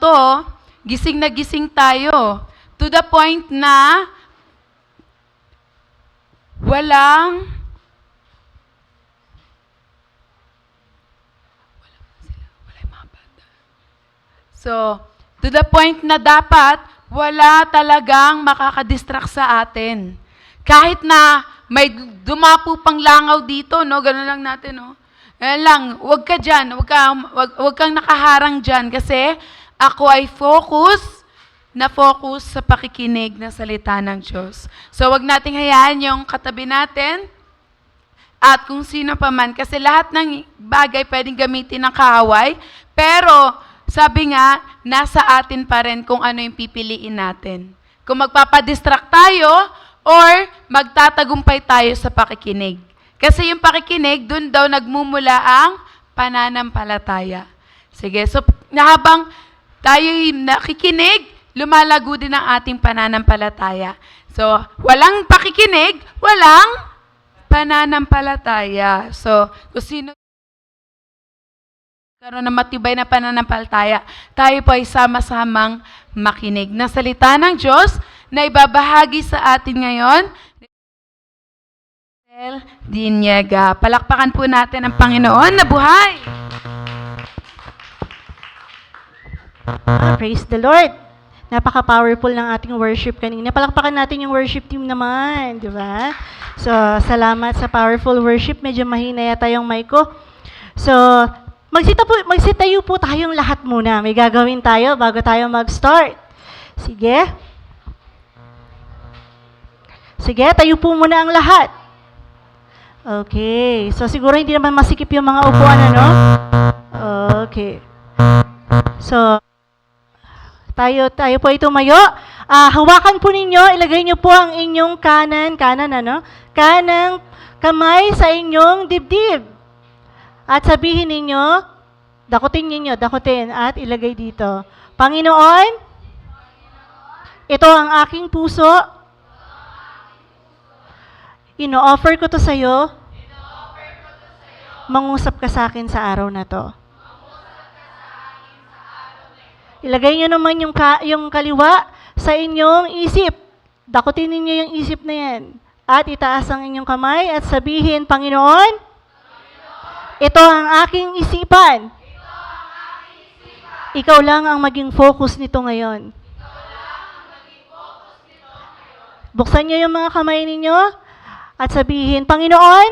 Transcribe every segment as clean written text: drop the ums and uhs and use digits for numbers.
to, gising na gising tayo. To the point na walang So, to the point na dapat wala talagang makakadistract sa atin. Kahit na may dumapo pang langaw dito, no? Ganun lang natin, no? Ganun lang, huwag ka dyan, huwag kang nakaharang dyan kasi ako ay focus sa pakikinig ng salita ng Diyos. So, huwag nating hayaan yung katabi natin at kung sino pa man. Kasi lahat ng bagay pwedeng gamitin ng kaaway, pero sabi nga, nasa atin pa rin kung ano yung pipiliin natin. Kung magpapadistract tayo or magtatagumpay tayo sa pakikinig. Kasi yung pakikinig, dun daw nagmumula ang pananampalataya. Sige, so habang tayo'y nakikinig, lumalago din ang ating pananampalataya. So, walang pakikinig, walang pananampalataya. So, kung sino karoon ng matibay na pananampalataya, tayo po ay sama-samang makinig. Na salita ng Diyos na ibabahagi sa atin ngayon, Dinyega. Palakpakan po natin ang Panginoon na buhay. Praise the Lord. Napaka-powerful ng ating worship kanina. Palakpakan natin yung worship team naman, di ba? So, salamat sa powerful worship. Medyo mahina yata yung mic ko. So, magsitayo po tayong lahat muna. May gagawin tayo bago tayo mag-start. Sige. Sige, tayo po muna ang lahat. Okay. So, siguro hindi naman masikip yung mga upuan, ano? Okay. So, tayo po ay tumayo. Hawakan po ninyo, ilagay nyo po ang inyong kanang kamay sa inyong dibdib. At sabihin ninyo, dakutin, at ilagay dito. Panginoon, ito ang aking puso. Ino-offer ko to sa iyo. Mangusap ka sa akin sa araw na to. Ilagay nyo naman yung kaliwa sa inyong isip. Dakutin ninyo yung isip na yan. At itaas ang inyong kamay at sabihin, Panginoon, ito ang aking isipan. Ikaw lang ang maging focus nito ngayon. Buksan nyo yung mga kamay ninyo at sabihin, Panginoon,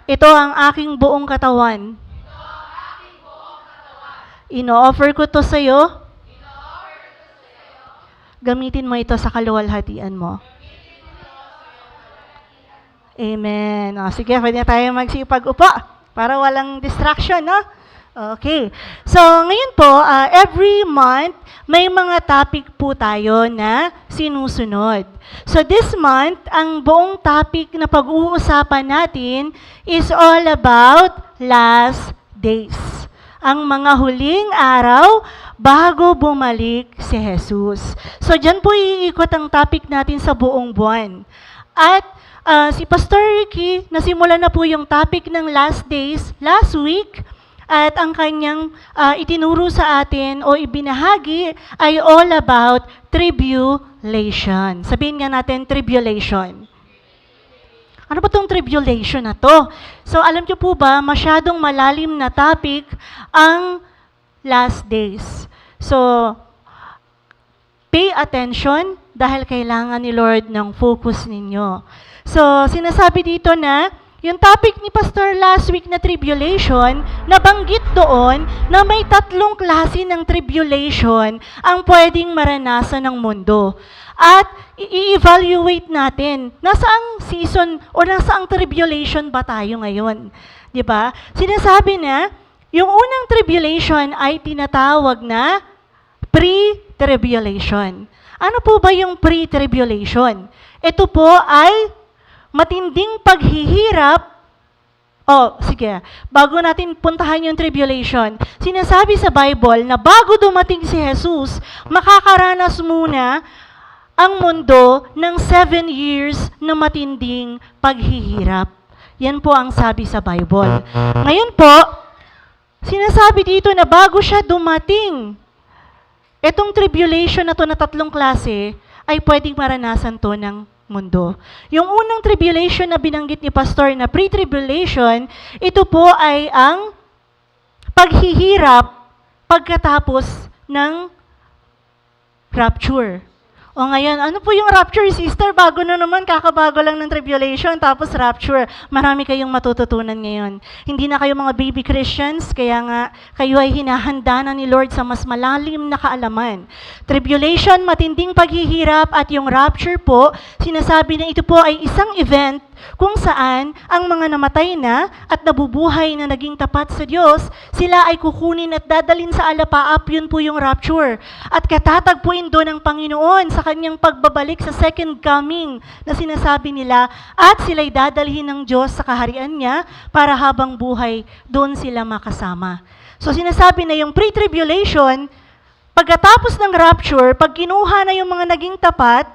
ito ang aking buong katawan. Ino-offer ko to sa iyo. Gamitin mo ito sa kaluwalhatian mo. Amen. Sige, pwede tayo magsipag-upo para walang distraction, no? Okay. So, ngayon po, every month, may mga topic po tayo na sinusunod. So, this month, ang buong topic na pag-uusapan natin is all about last days. Ang mga huling araw bago bumalik si Jesus. So, dyan po iikot ang topic natin sa buong buwan. At si Pastor Ricky, nasimulan na po yung topic ng last days last week. At ang kanyang itinuro sa atin o ibinahagi ay all about tribulation. Sabihin nga natin, tribulation. Ano ba itong tribulation na to? So, alam niyo po ba, masyadong malalim na topic ang last days. So, pay attention dahil kailangan ni Lord ng focus ninyo. So, sinasabi dito na, yung topic ni Pastor last week na tribulation, nabanggit doon na may 3 klase ng tribulation ang pwedeng maranasan ng mundo. At i-evaluate natin, nasaang season o nasaang tribulation ba tayo ngayon? Di ba? Sinasabi na, yung unang tribulation ay tinatawag na pre-tribulation. Ano po ba yung pre-tribulation? Ito po ay matinding paghihirap. Sige. Bago natin puntahan yung tribulation, sinasabi sa Bible na bago dumating si Jesus, makakaranas muna ang mundo ng 7 years na matinding paghihirap. Yan po ang sabi sa Bible. Ngayon po, sinasabi dito na bago siya dumating Itong tribulation na to na tatlong klase ay pwedeng maranasan to ng mundo. Yung unang tribulation na binanggit ni Pastor na pre-tribulation, ito po ay ang paghihirap pagkatapos ng rapture. O ngayon, ano po yung rapture, sister? Bago na naman, kakabago lang ng tribulation, tapos rapture. Marami kayong matututunan ngayon. Hindi na kayo mga baby Christians, kaya nga kayo ay hinahanda na ni Lord sa mas malalim na kaalaman. Tribulation, matinding paghihirap, at yung rapture po, sinasabi na ito po ay isang event kung saan ang mga namatay na at nabubuhay na naging tapat sa Diyos, sila ay kukunin at dadalhin sa alapaap, yun po yung rapture. At katatagpuin doon ng Panginoon sa kanyang pagbabalik sa second coming na sinasabi nila, at sila'y dadalhin ng Diyos sa kaharian niya para habang buhay doon sila makasama. So sinasabi na yung pre-tribulation, pagkatapos ng rapture, pag kinuha na yung mga naging tapat,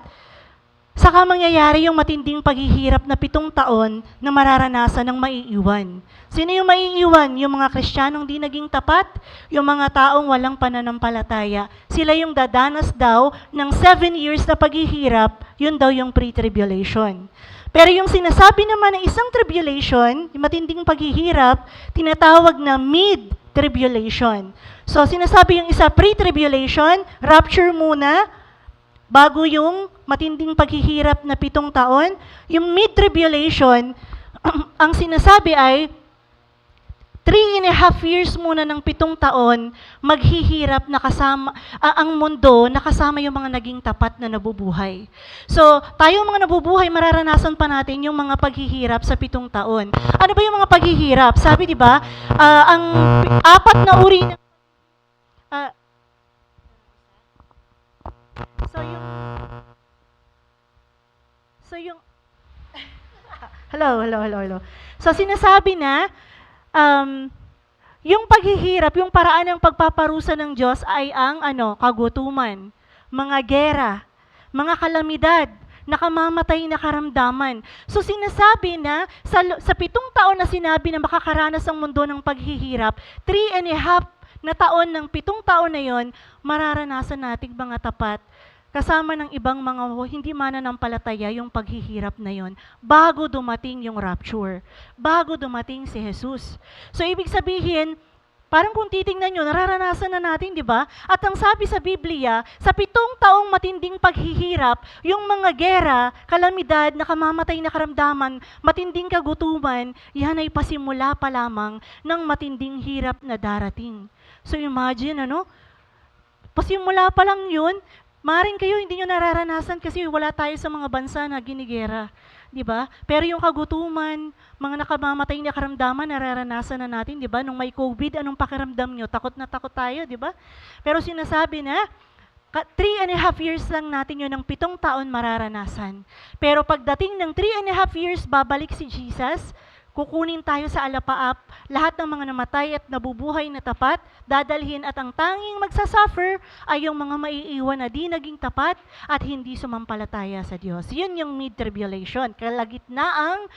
saka mangyayari yung matinding paghihirap na 7 taon na mararanasan ng maiiwan. Sino yung maiiwan? Yung mga Kristiyanong di naging tapat, yung mga taong walang pananampalataya. Sila yung dadanas daw ng 7 years na paghihirap, yun daw yung pre-tribulation. Pero yung sinasabi naman ng isang tribulation, yung matinding paghihirap, tinatawag na mid-tribulation. So sinasabi yung isa pre-tribulation, rapture muna, bago yung matinding paghihirap na 7 taon. Yung mid-tribulation, ang sinasabi ay 3.5 years muna ng 7 taon, maghihirap na kasama, ang mundo, nakasama yung mga naging tapat na nabubuhay. So, tayo mga nabubuhay, mararanasan pa natin yung mga paghihirap sa 7 taon. Ano ba yung mga paghihirap? Sabi, di ba, ang 4 na uri ng Hello. So, sinasabi na, yung paghihirap, yung paraan ng pagpaparusa ng Diyos ay ang kagutuman, mga gera, mga kalamidad, nakamamatay na karamdaman. So sinasabi na sa 7 taon na sinabi na makakaranas ang mundo ng paghihirap, 3.5 na taon ng 7 taon na yon, mararanasan nating mga tapat kasama ng ibang mga hindi mananampalataya yung paghihirap na yon bago dumating yung rapture, bago dumating si Jesus. So ibig sabihin, parang kung titingnan nyo, nararanasan na natin, di ba? At ang sabi sa Biblia, sa 7 taong matinding paghihirap, yung mga gera, kalamidad, nakamamatay na karamdaman, matinding kagutuman, yan ay pasimula pa lamang ng matinding hirap na darating. So imagine, pasimula pa lang yun, maring kayo hindi nyo nararanasan kasi wala tayo sa mga bansa na ginigera. Di ba? Pero yung kagutuman, mga nakamamatay na karamdaman, nararanasan na natin, di ba? Nung may COVID, anong pakiramdam nyo? Takot na takot tayo, di ba? Pero sinasabi na, 3.5 years lang natin yun, ng 7 taon mararanasan. Pero pagdating ng 3.5 years, babalik si Jesus, kukunin tayo sa alapaap, lahat ng mga namatay at nabubuhay na tapat, dadalhin at ang tanging magsasuffer ay yung mga maiiwan na di naging tapat at hindi sumampalataya sa Diyos. Yun yung mid-tribulation, kalagitnaang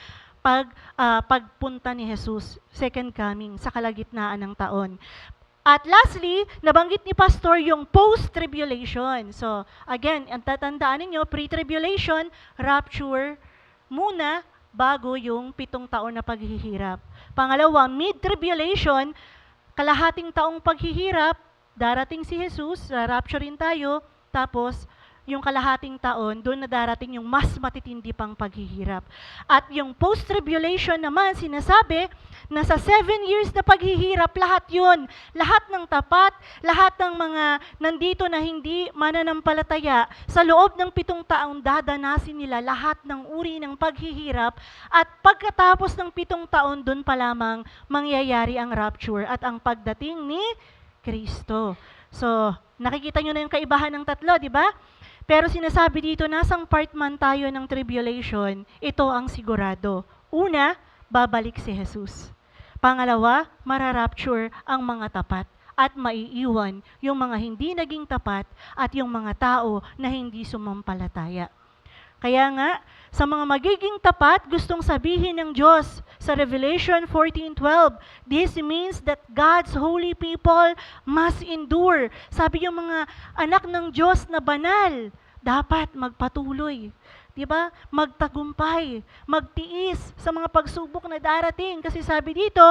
pagpunta ni Jesus, second coming, sa kalagitnaan ng taon. At lastly, nabanggit ni Pastor yung post-tribulation. So, again, ang tatandaan ninyo, pre-tribulation, rapture, muna, bago yung 7 taon na paghihirap. Pangalawa, mid-tribulation, kalahating taong paghihirap, darating si Jesus, rapturein tayo, tapos yung kalahating taon, doon na darating yung mas matitindi pang paghihirap. At yung post-tribulation naman, sinasabi na sa 7 years na paghihirap, lahat yun, lahat ng tapat, lahat ng mga nandito na hindi mananampalataya, sa loob ng 7 taong dadanasin nila lahat ng uri ng paghihirap, at pagkatapos ng 7 taon, doon pa lamang mangyayari ang rapture at ang pagdating ni Kristo. So, nakikita nyo na yung kaibahan ng tatlo, di ba? Pero sinasabi dito, nasang part man tayo ng tribulation, ito ang sigurado. Una, babalik si Jesus. Pangalawa, mararapture ang mga tapat at maiiwan yung mga hindi naging tapat at yung mga tao na hindi sumampalataya. Kaya nga, sa mga magiging tapat, gustong sabihin ng Diyos sa Revelation 14:12, this means that God's holy people must endure. Sabi yung mga anak ng Diyos na banal, dapat magpatuloy. 'Di ba? Magtagumpay, magtiis sa mga pagsubok na darating. Kasi sabi dito,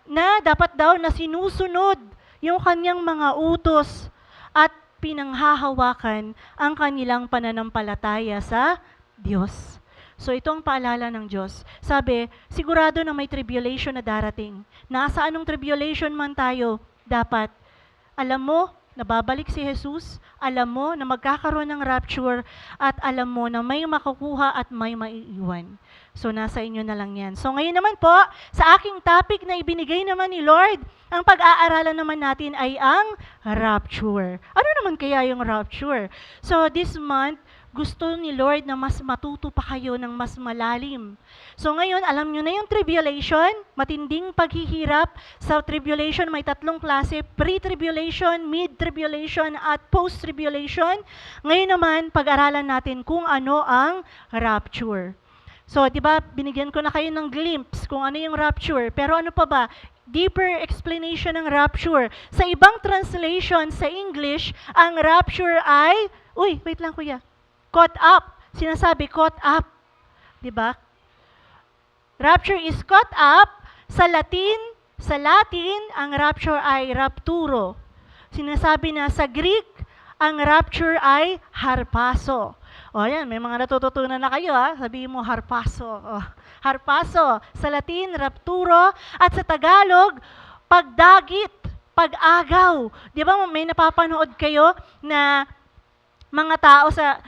na dapat daw na sinusunod yung kanyang mga utos at pinanghahawakan ang kanilang pananampalataya sa Diyos. So ito ang paalala ng Diyos. Sabi, sigurado na may tribulation na darating. Nasa anong tribulation man tayo, dapat alam mo na babalik si Jesus, alam mo na magkakaroon ng rapture, at alam mo na may makukuha at may maiiwan. So nasa inyo na lang yan. So ngayon naman po, sa aking topic na ibinigay naman ni Lord, ang pag-aaralan naman natin ay ang rapture. Ano naman kaya yung rapture? So this month, gusto ni Lord na mas matuto pa kayo ng mas malalim. So ngayon, alam nyo na yung tribulation, matinding paghihirap. Sa tribulation, may 3 klase, pre-tribulation, mid-tribulation, at post-tribulation. Ngayon naman, pag-aralan natin kung ano ang rapture. So, di ba, binigyan ko na kayo ng glimpse kung ano yung rapture. Pero ano pa ba? Deeper explanation ng rapture. Sa ibang translation sa English, ang rapture ay, wait lang kuya. Caught up. Sinasabi, caught up. Diba? Rapture is caught up. Sa Latin, ang rapture ay rapturo. Sinasabi na sa Greek, ang rapture ay harpazo. O yan, may mga natututunan na kayo ha. Sabihin mo, harpazo. O, harpazo. Sa Latin, rapturo. At sa Tagalog, pagdagit, pag-agaw. Di ba may napapanood kayo na mga tao sa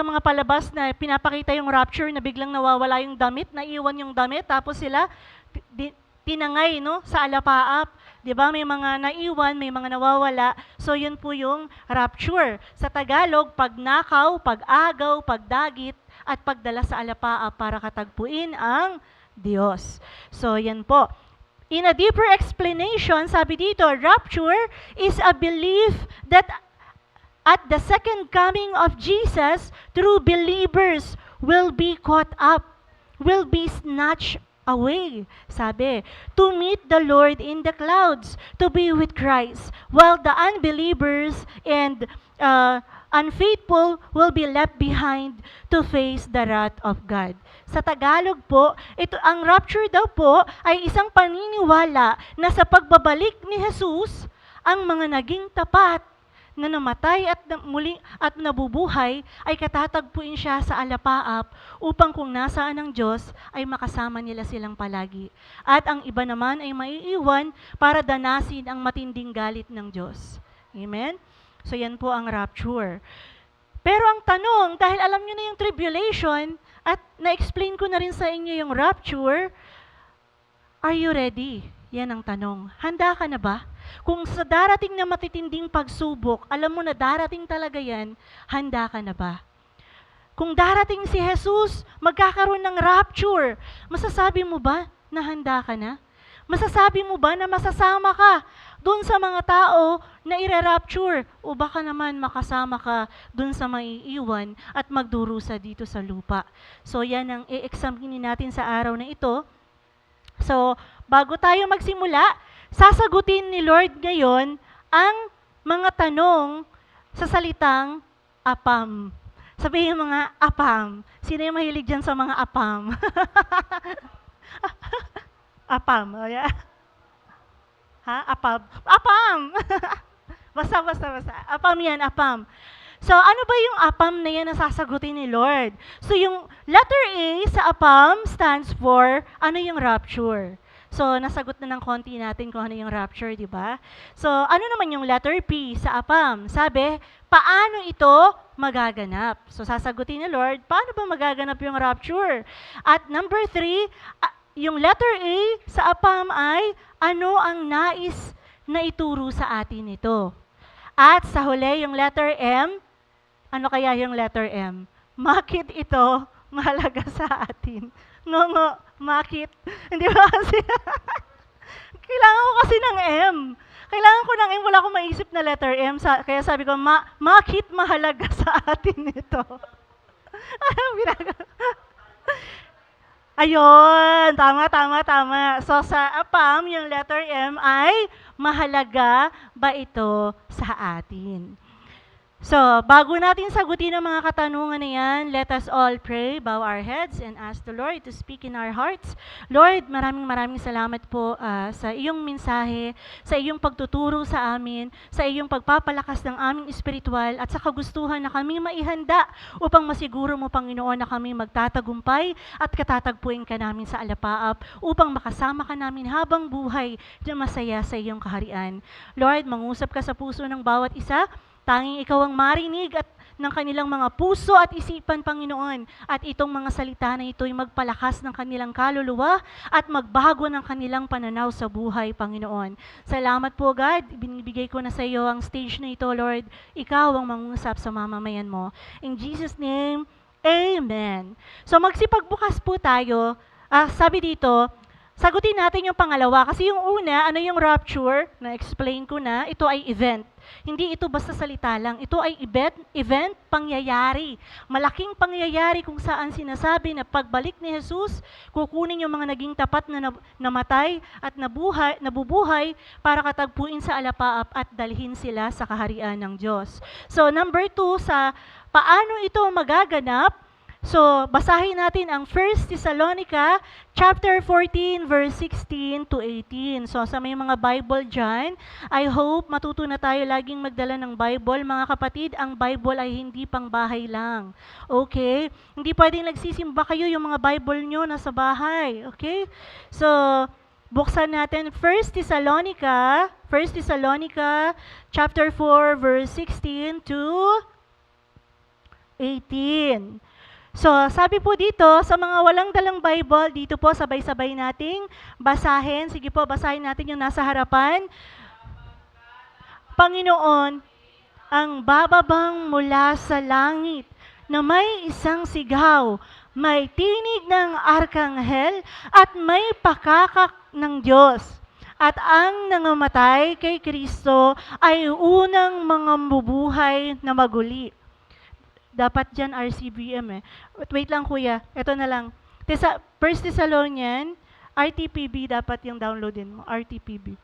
mga palabas na pinapakita yung rapture na biglang nawawala yung damit, naiwan yung damit, tapos sila tinangay no, sa alapaap. Di ba? May mga naiwan, may mga nawawala. So yun po yung rapture. Sa Tagalog, pagnakaw, pag-agaw, pagdagit, at pagdala sa alapaap para katagpuin ang Diyos. So yan po. In a deeper explanation, sabi dito, rapture is a belief that at the second coming of Jesus, true believers will be caught up, will be snatched away. Sabi, to meet the Lord in the clouds, to be with Christ, while the unbelievers and unfaithful will be left behind to face the wrath of God. Sa Tagalog po, ito ang rapture daw po ay isang paniniwala na sa pagbabalik ni Jesus, ang mga naging tapat na namatay at muli at nabubuhay ay katatagpuin siya sa alapaap upang kung nasaan ang Diyos ay makasama nila silang palagi. At ang iba naman ay maiiwan para danasin ang matinding galit ng Diyos. Amen? So yan po ang rapture. Pero ang tanong, dahil alam nyo na yung tribulation at na-explain ko na rin sa inyo yung rapture, are you ready? Yan ang tanong. Handa ka na ba? Kung sa darating na matitinding pagsubok, alam mo na darating talaga yan, handa ka na ba? Kung darating si Jesus, magkakaroon ng rapture, masasabi mo ba na handa ka na? Masasabi mo ba na masasama ka dun sa mga tao na ire-rapture? O baka naman makasama ka dun sa maiiwan at magdurusa dito sa lupa? So yan ang i-examine natin sa araw na ito. So, bago tayo magsimula, sasagutin ni Lord ngayon ang mga tanong sa salitang apam. Sabihin mga apam. Sino yung mahilig dyan sa mga apam? Apam. Oh yeah. Ha? Apam. Apam! basta. Apam yan, apam. So, ano ba yung apam na yan na sasagutin ni Lord? So, yung letter A sa apam stands for, ano yung rapture? So, nasagot na ng konti natin kung ano yung rapture, di ba? So, ano naman yung letter P sa apam? Sabi, paano ito magaganap? So, sasagutin ni Lord, paano ba magaganap yung rapture? At number 3, yung letter A sa apam ay, ano ang nais na ituro sa atin ito? At sa huli, yung letter M, ano kaya yung letter M? Bakit ito mahalaga sa atin? Ngongo, bakit? Hindi ba kasi? Kailangan ko kasi ng M. Kailangan ko ng M, wala akong maisip na letter M. Kaya sabi ko, bakit mahalaga sa atin ito? Ayun, tama, tama, tama. So sa APAM, yung letter M ay mahalaga ba ito sa atin? So, bago natin sagutin ang mga katanungan na yan, let us all pray, bow our heads, and ask the Lord to speak in our hearts. Lord, maraming maraming salamat po sa iyong mensahe, sa iyong pagtuturo sa amin, sa iyong pagpapalakas ng aming espiritual, at sa kagustuhan na kami maihanda upang masiguro mo, Panginoon, na kami magtatagumpay at katatagpuin ka namin sa alapaap upang makasama ka namin habang buhay na masaya sa iyong kaharian. Lord, mangusap ka sa puso ng bawat isa. Tanging ikaw ang marinig at ng kanilang mga puso at isipan, Panginoon. At itong mga salita na ito ay magpalakas ng kanilang kaluluwa at magbago ng kanilang pananaw sa buhay, Panginoon. Salamat po, God. Binibigay ko na sa iyo ang stage na ito, Lord. Ikaw ang mangusap sa mamamayan mo. In Jesus' name, Amen. So magsipagbukas po tayo. Sabi dito, sagutin natin yung pangalawa. Kasi yung una, ano yung rapture? Na-explain ko na, ito ay event. Hindi ito basta salita lang. Ito ay event, pangyayari. Malaking pangyayari kung saan sinasabi na pagbalik ni Jesus, kukunin yung mga naging tapat na namatay at nabubuhay para katagpuin sa alapaap at dalhin sila sa kaharian ng Diyos. So number 2, sa paano ito magaganap? So, basahin natin ang 1 Thessalonica chapter 14 verse 16 to 18. So, sa may mga Bible dyan, I hope matuto na tayo laging magdala ng Bible. Mga kapatid, ang Bible ay hindi pang bahay lang. Okay? Hindi pwedeng nagsisimba kayo yung mga Bible nyo nasa bahay. Okay? So, buksan natin 1 Thessalonica chapter 4 verse 16 to 18. So, sabi po dito, sa mga walang dalang Bible, dito po sabay-sabay nating basahin. Sige po, basahin natin yung nasa harapan. Panginoon, ang bababang mula sa langit na may isang sigaw, may tinig ng arkanghel at may pakakak ng Diyos. At ang nangamatay kay Kristo ay unang mga mabuhay na maguli. Dapat dyan RCBM eh. Wait lang kuya, ito na lang. 1 Thessalonian, RTPB dapat yung downloadin mo. RTPB.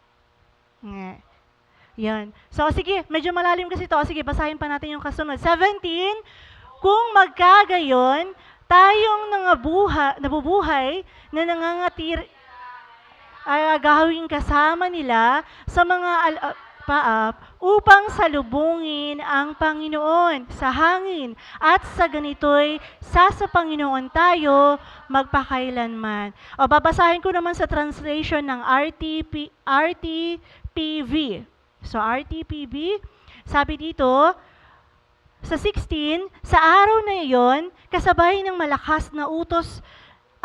Yan. So sige, medyo malalim kasi ito. Sige, basahin pa natin yung kasunod. 17, kung magkagayon, tayong nabubuhay na nangangatir ay gagawing kasama nila sa mga paap upang salubungin ang Panginoon sa hangin at sa ganito'y sa Panginoon tayo magpakailanman. O babasahin ko naman sa translation ng RTPV. So RTPV, sabi dito, sa 16, sa araw na iyon, kasabay ng malakas na utos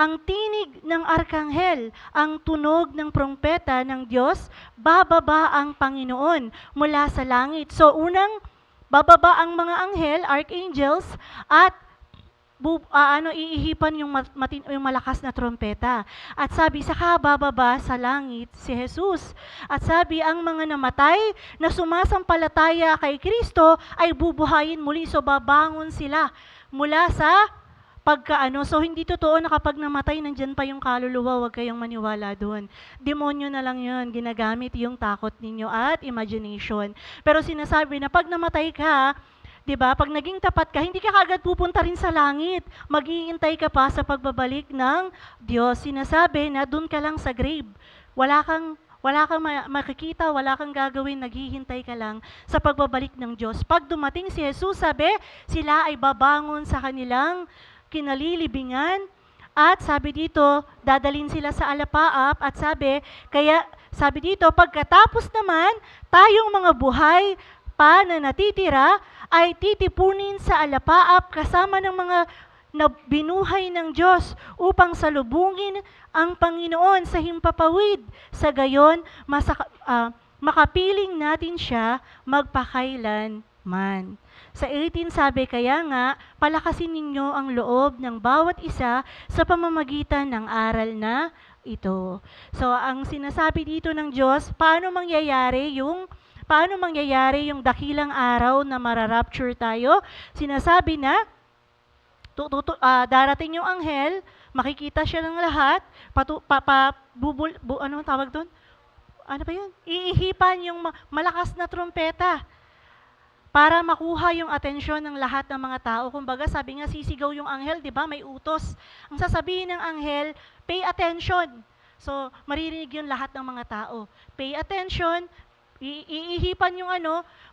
ang tinig ng arkanghel, ang tunog ng trompeta ng Diyos, bababa ang Panginoon mula sa langit. So unang bababa ang mga anghel, archangels, at iihipan yung malakas na trompeta. At sabi, saka bababa sa langit si Jesus. At sabi, ang mga namatay na sumasampalataya kay Kristo ay bubuhayin muli. So babangon sila mula sa so hindi totoo na kapag namatay, nandyan pa yung kaluluwa, huwag kayong maniwala doon. Demonyo na lang yun, ginagamit yung takot ninyo at imagination. Pero sinasabi na pag namatay ka, di ba, pag naging tapat ka, hindi ka kagad pupunta rin sa langit. Mag-iintay ka pa sa pagbabalik ng Diyos. Sinasabi na doon ka lang sa grave. Wala kang makikita, wala kang gagawin, naghihintay ka lang sa pagbabalik ng Diyos. Pag dumating si Jesus, sabi, sila ay babangon sa kanilang kinalilibingan at sabi dito, dadalhin sila sa alapaap at sabi dito, pagkatapos naman, tayong mga buhay pa na natitira ay titipunin sa alapaap kasama ng mga na binuhay ng Diyos upang salubungin ang Panginoon sa himpapawid. Sa gayon, makapiling natin siya magpakailanman. Sa 18 sabi, kaya nga, palakasin ninyo ang loob ng bawat isa sa pamamagitan ng aral na ito. So, ang sinasabi dito ng Diyos, paano mangyayari yung dakilang araw na mararapture tayo? Sinasabi na, darating yung anghel, makikita siya ng lahat, ano ang tawag doon? Ano ba yun? Iihipan yung malakas na trumpeta para makuha yung atensyon ng lahat ng mga tao. Kumbaga, sabi nga, sisigaw yung anghel, di ba? May utos. Ang sasabihin ng anghel, pay attention. So, maririnig yung lahat ng mga tao. Pay attention, iihipan yung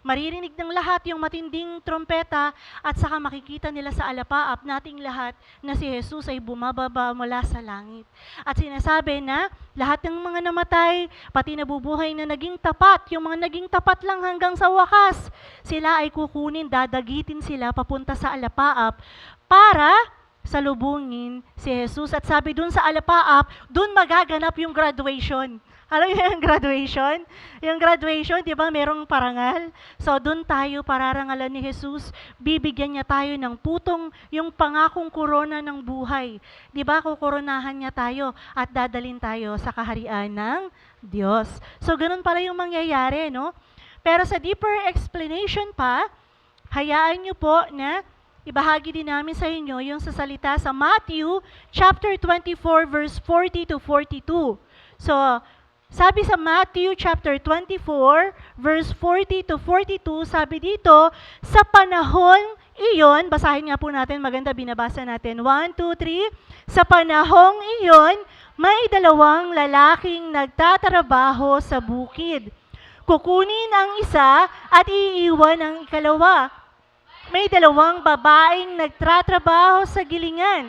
maririnig ng lahat yung matinding trompeta at saka makikita nila sa alapaap nating lahat na si Jesus ay bumababa mula sa langit. At sinasabi na lahat ng mga namatay, pati nabubuhay na naging tapat, yung mga naging tapat lang hanggang sa wakas, sila ay kukunin, dadagitin sila papunta sa alapaap para salubungin si Jesus. At sabi dun sa alapaap, dun magaganap yung graduation. Alam niyo yung graduation? Yung graduation, di ba, merong parangal? So, doon tayo pararangalan ni Jesus. Bibigyan niya tayo ng putong, yung pangakong korona ng buhay. Di ba, kukoronahan niya tayo at dadalin tayo sa kaharian ng Diyos. So, ganun pala yung mangyayari, no? Pero sa deeper explanation pa, hayaan niyo po na ibahagi din namin sa inyo yung sa salita sa Matthew chapter 24, verse 40 to 42. So, sabi sa Matthew chapter 24, verse 40 to 42, sabi dito, sa panahon iyon, basahin nga po natin, maganda binabasa natin. 1, 2, 3. Sa panahong iyon, may dalawang lalaking nagtatrabaho sa bukid. Kukunin ang isa at iiwan ang ikalawa. May dalawang babaeng nagtatrabaho sa gilingan.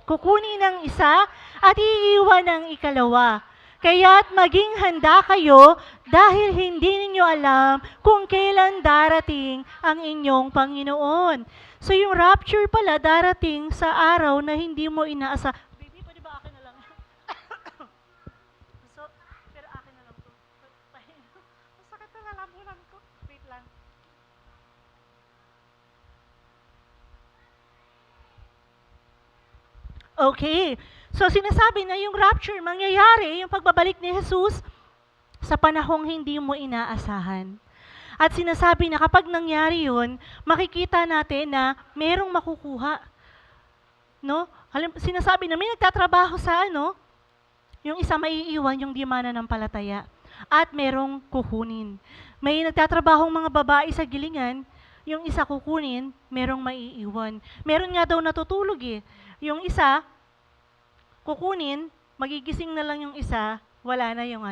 Kukunin ang isa at iiwan ang ikalawa. Kaya't maging handa kayo dahil hindi ninyo alam kung kailan darating ang inyong Panginoon. So yung rapture pala darating sa araw na hindi mo inaasa. Baby, pwede ba akin na lang? Pero akin na lang to. Masakit na lalamunan ko. Wait lang. Okay. So sinasabi na yung rapture, mangyayari, yung pagbabalik ni Jesus sa panahong hindi mo inaasahan. At sinasabi na kapag nangyari yun, makikita natin na merong makukuha. No? Sinasabi na may nagtatrabaho sa yung isa maiiwan yung di mananampalataya. At merong kukunin. May nagtatrabahong mga babae sa gilingan, yung isa kukunin, merong maiiwan. Meron nga daw natutulog Yung isa, kukunin, magigising na lang yung isa, wala na yung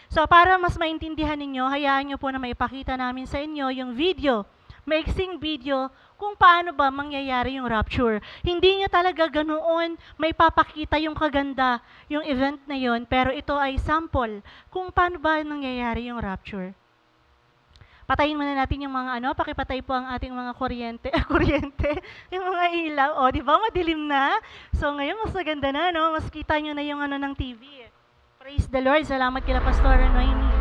So, para mas maintindihan ninyo, hayaan nyo po na maipakita namin sa inyo yung video, maiksing video, kung paano ba mangyayari yung rapture. Hindi niya talaga ganoon may papakita yung kaganda, yung event na yon, pero ito ay sample kung paano ba nangyayari yung rapture. Patayin muna natin yung mga pakipatay po ang ating mga kuryente, yung mga ilaw. O, di ba, madilim na? So, ngayon, mas maganda na, Mas kita nyo na yung ng TV. Praise the Lord. Salamat kila Pastor Noemi.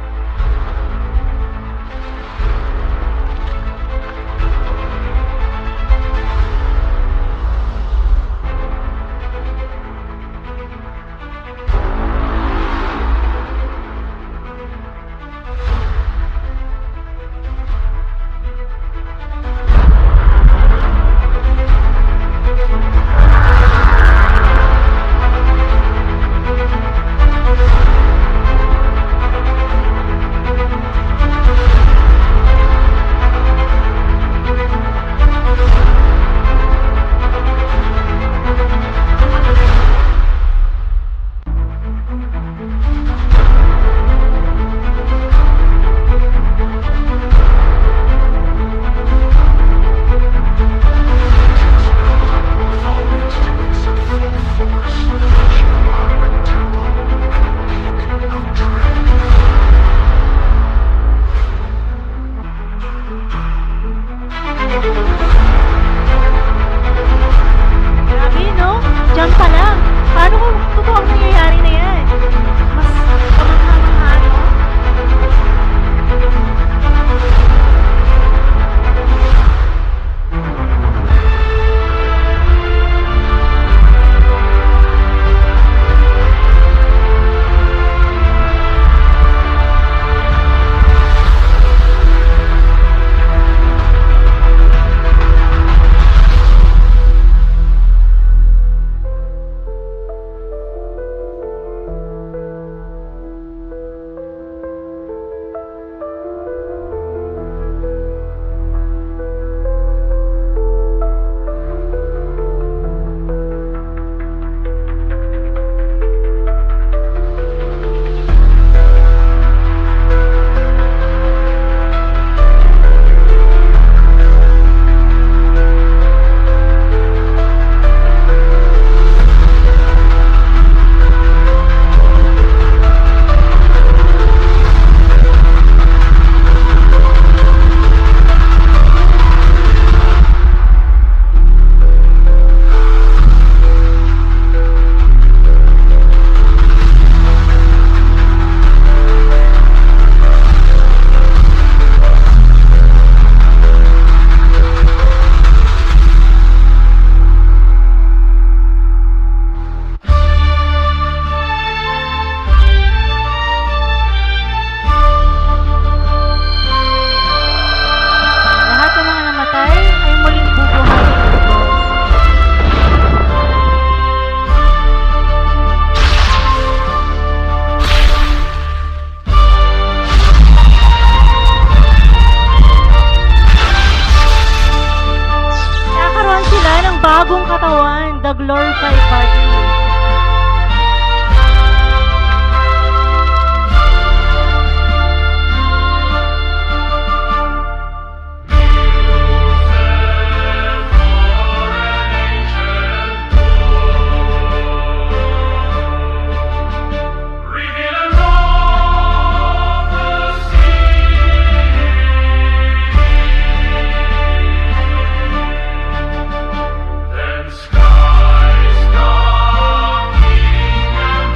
glorify body. Then skies darkening and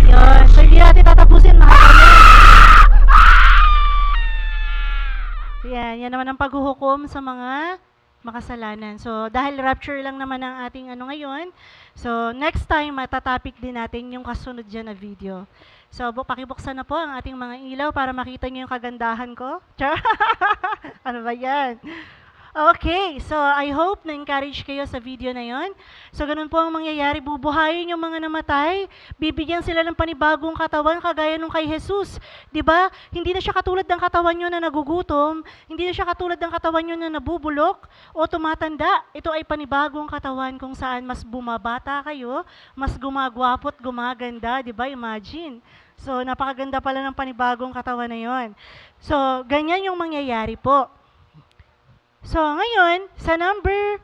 Yun. So, hindi natin tatapusin, mga yan naman ang paghuhukom sa mga makasalanan. So, dahil rapture lang naman ang ating ano ngayon, so next time, matatopic din natin yung kasunod dyan na video. So, pakibuksan na po ang ating mga ilaw para makita nyo yung kagandahan ko. Char! Ano ba yan? Okay, so I hope na-encourage kayo sa video na yon. So, ganun po ang mangyayari. Bubuhayin yung mga namatay. Bibigyan sila ng panibagong katawan kagaya nung kay Jesus. 'Di ba? Hindi na siya katulad ng katawan nyo na nagugutom. Hindi na siya katulad ng katawan nyo na nabubulok o tumatanda. Ito ay panibagong katawan kung saan mas bumabata kayo, mas gumagwapo at gumaganda. 'Di ba? Imagine. So, napakaganda pala ng panibagong katawan na yon. So, ganyan yung mangyayari po. So, ngayon, sa number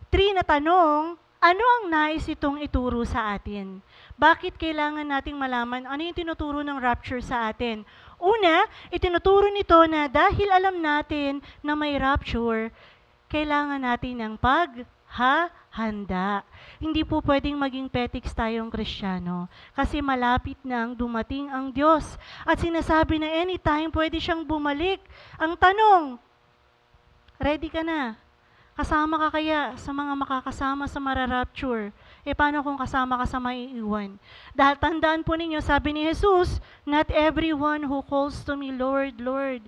3 na tanong, ano ang nais itong ituro sa atin? Bakit kailangan nating malaman ano yung tinuturo ng rapture sa atin? Una, itinuturo nito na dahil alam natin na may rapture, kailangan natin ng paghahanda. Hindi po pwedeng maging petiks tayong Kristiyano kasi malapit nang dumating ang Diyos. At sinasabi na anytime pwede siyang bumalik. Ang tanong, ready ka na? Kasama ka kaya sa mga makakasama sa mararapture? Paano kung kasama ka sa maiiwan? Dahil tandaan po ninyo, sabi ni Jesus, not everyone who calls to me, Lord, Lord,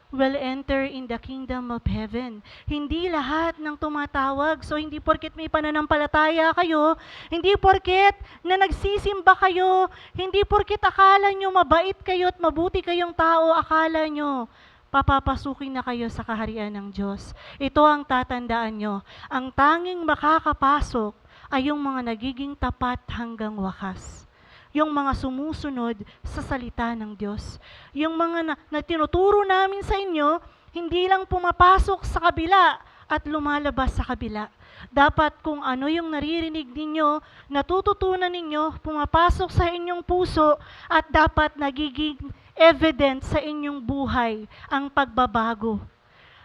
will enter in the kingdom of heaven. Hindi lahat ng tumatawag. So, hindi porket may pananampalataya kayo, hindi porket na nagsisimba kayo, hindi porket akala nyo mabait kayo at mabuti kayong tao, akala nyo papapasukin na kayo sa kaharian ng Diyos. Ito ang tatandaan nyo. Ang tanging makakapasok ay yung mga nagiging tapat hanggang wakas. Yung mga sumusunod sa salita ng Diyos. Yung mga na tinuturo namin sa inyo, hindi lang pumapasok sa kabila at lumalabas sa kabila. Dapat kung ano yung naririnig ninyo, natututunan ninyo, pumapasok sa inyong puso at dapat nagiging evident sa inyong buhay ang pagbabago.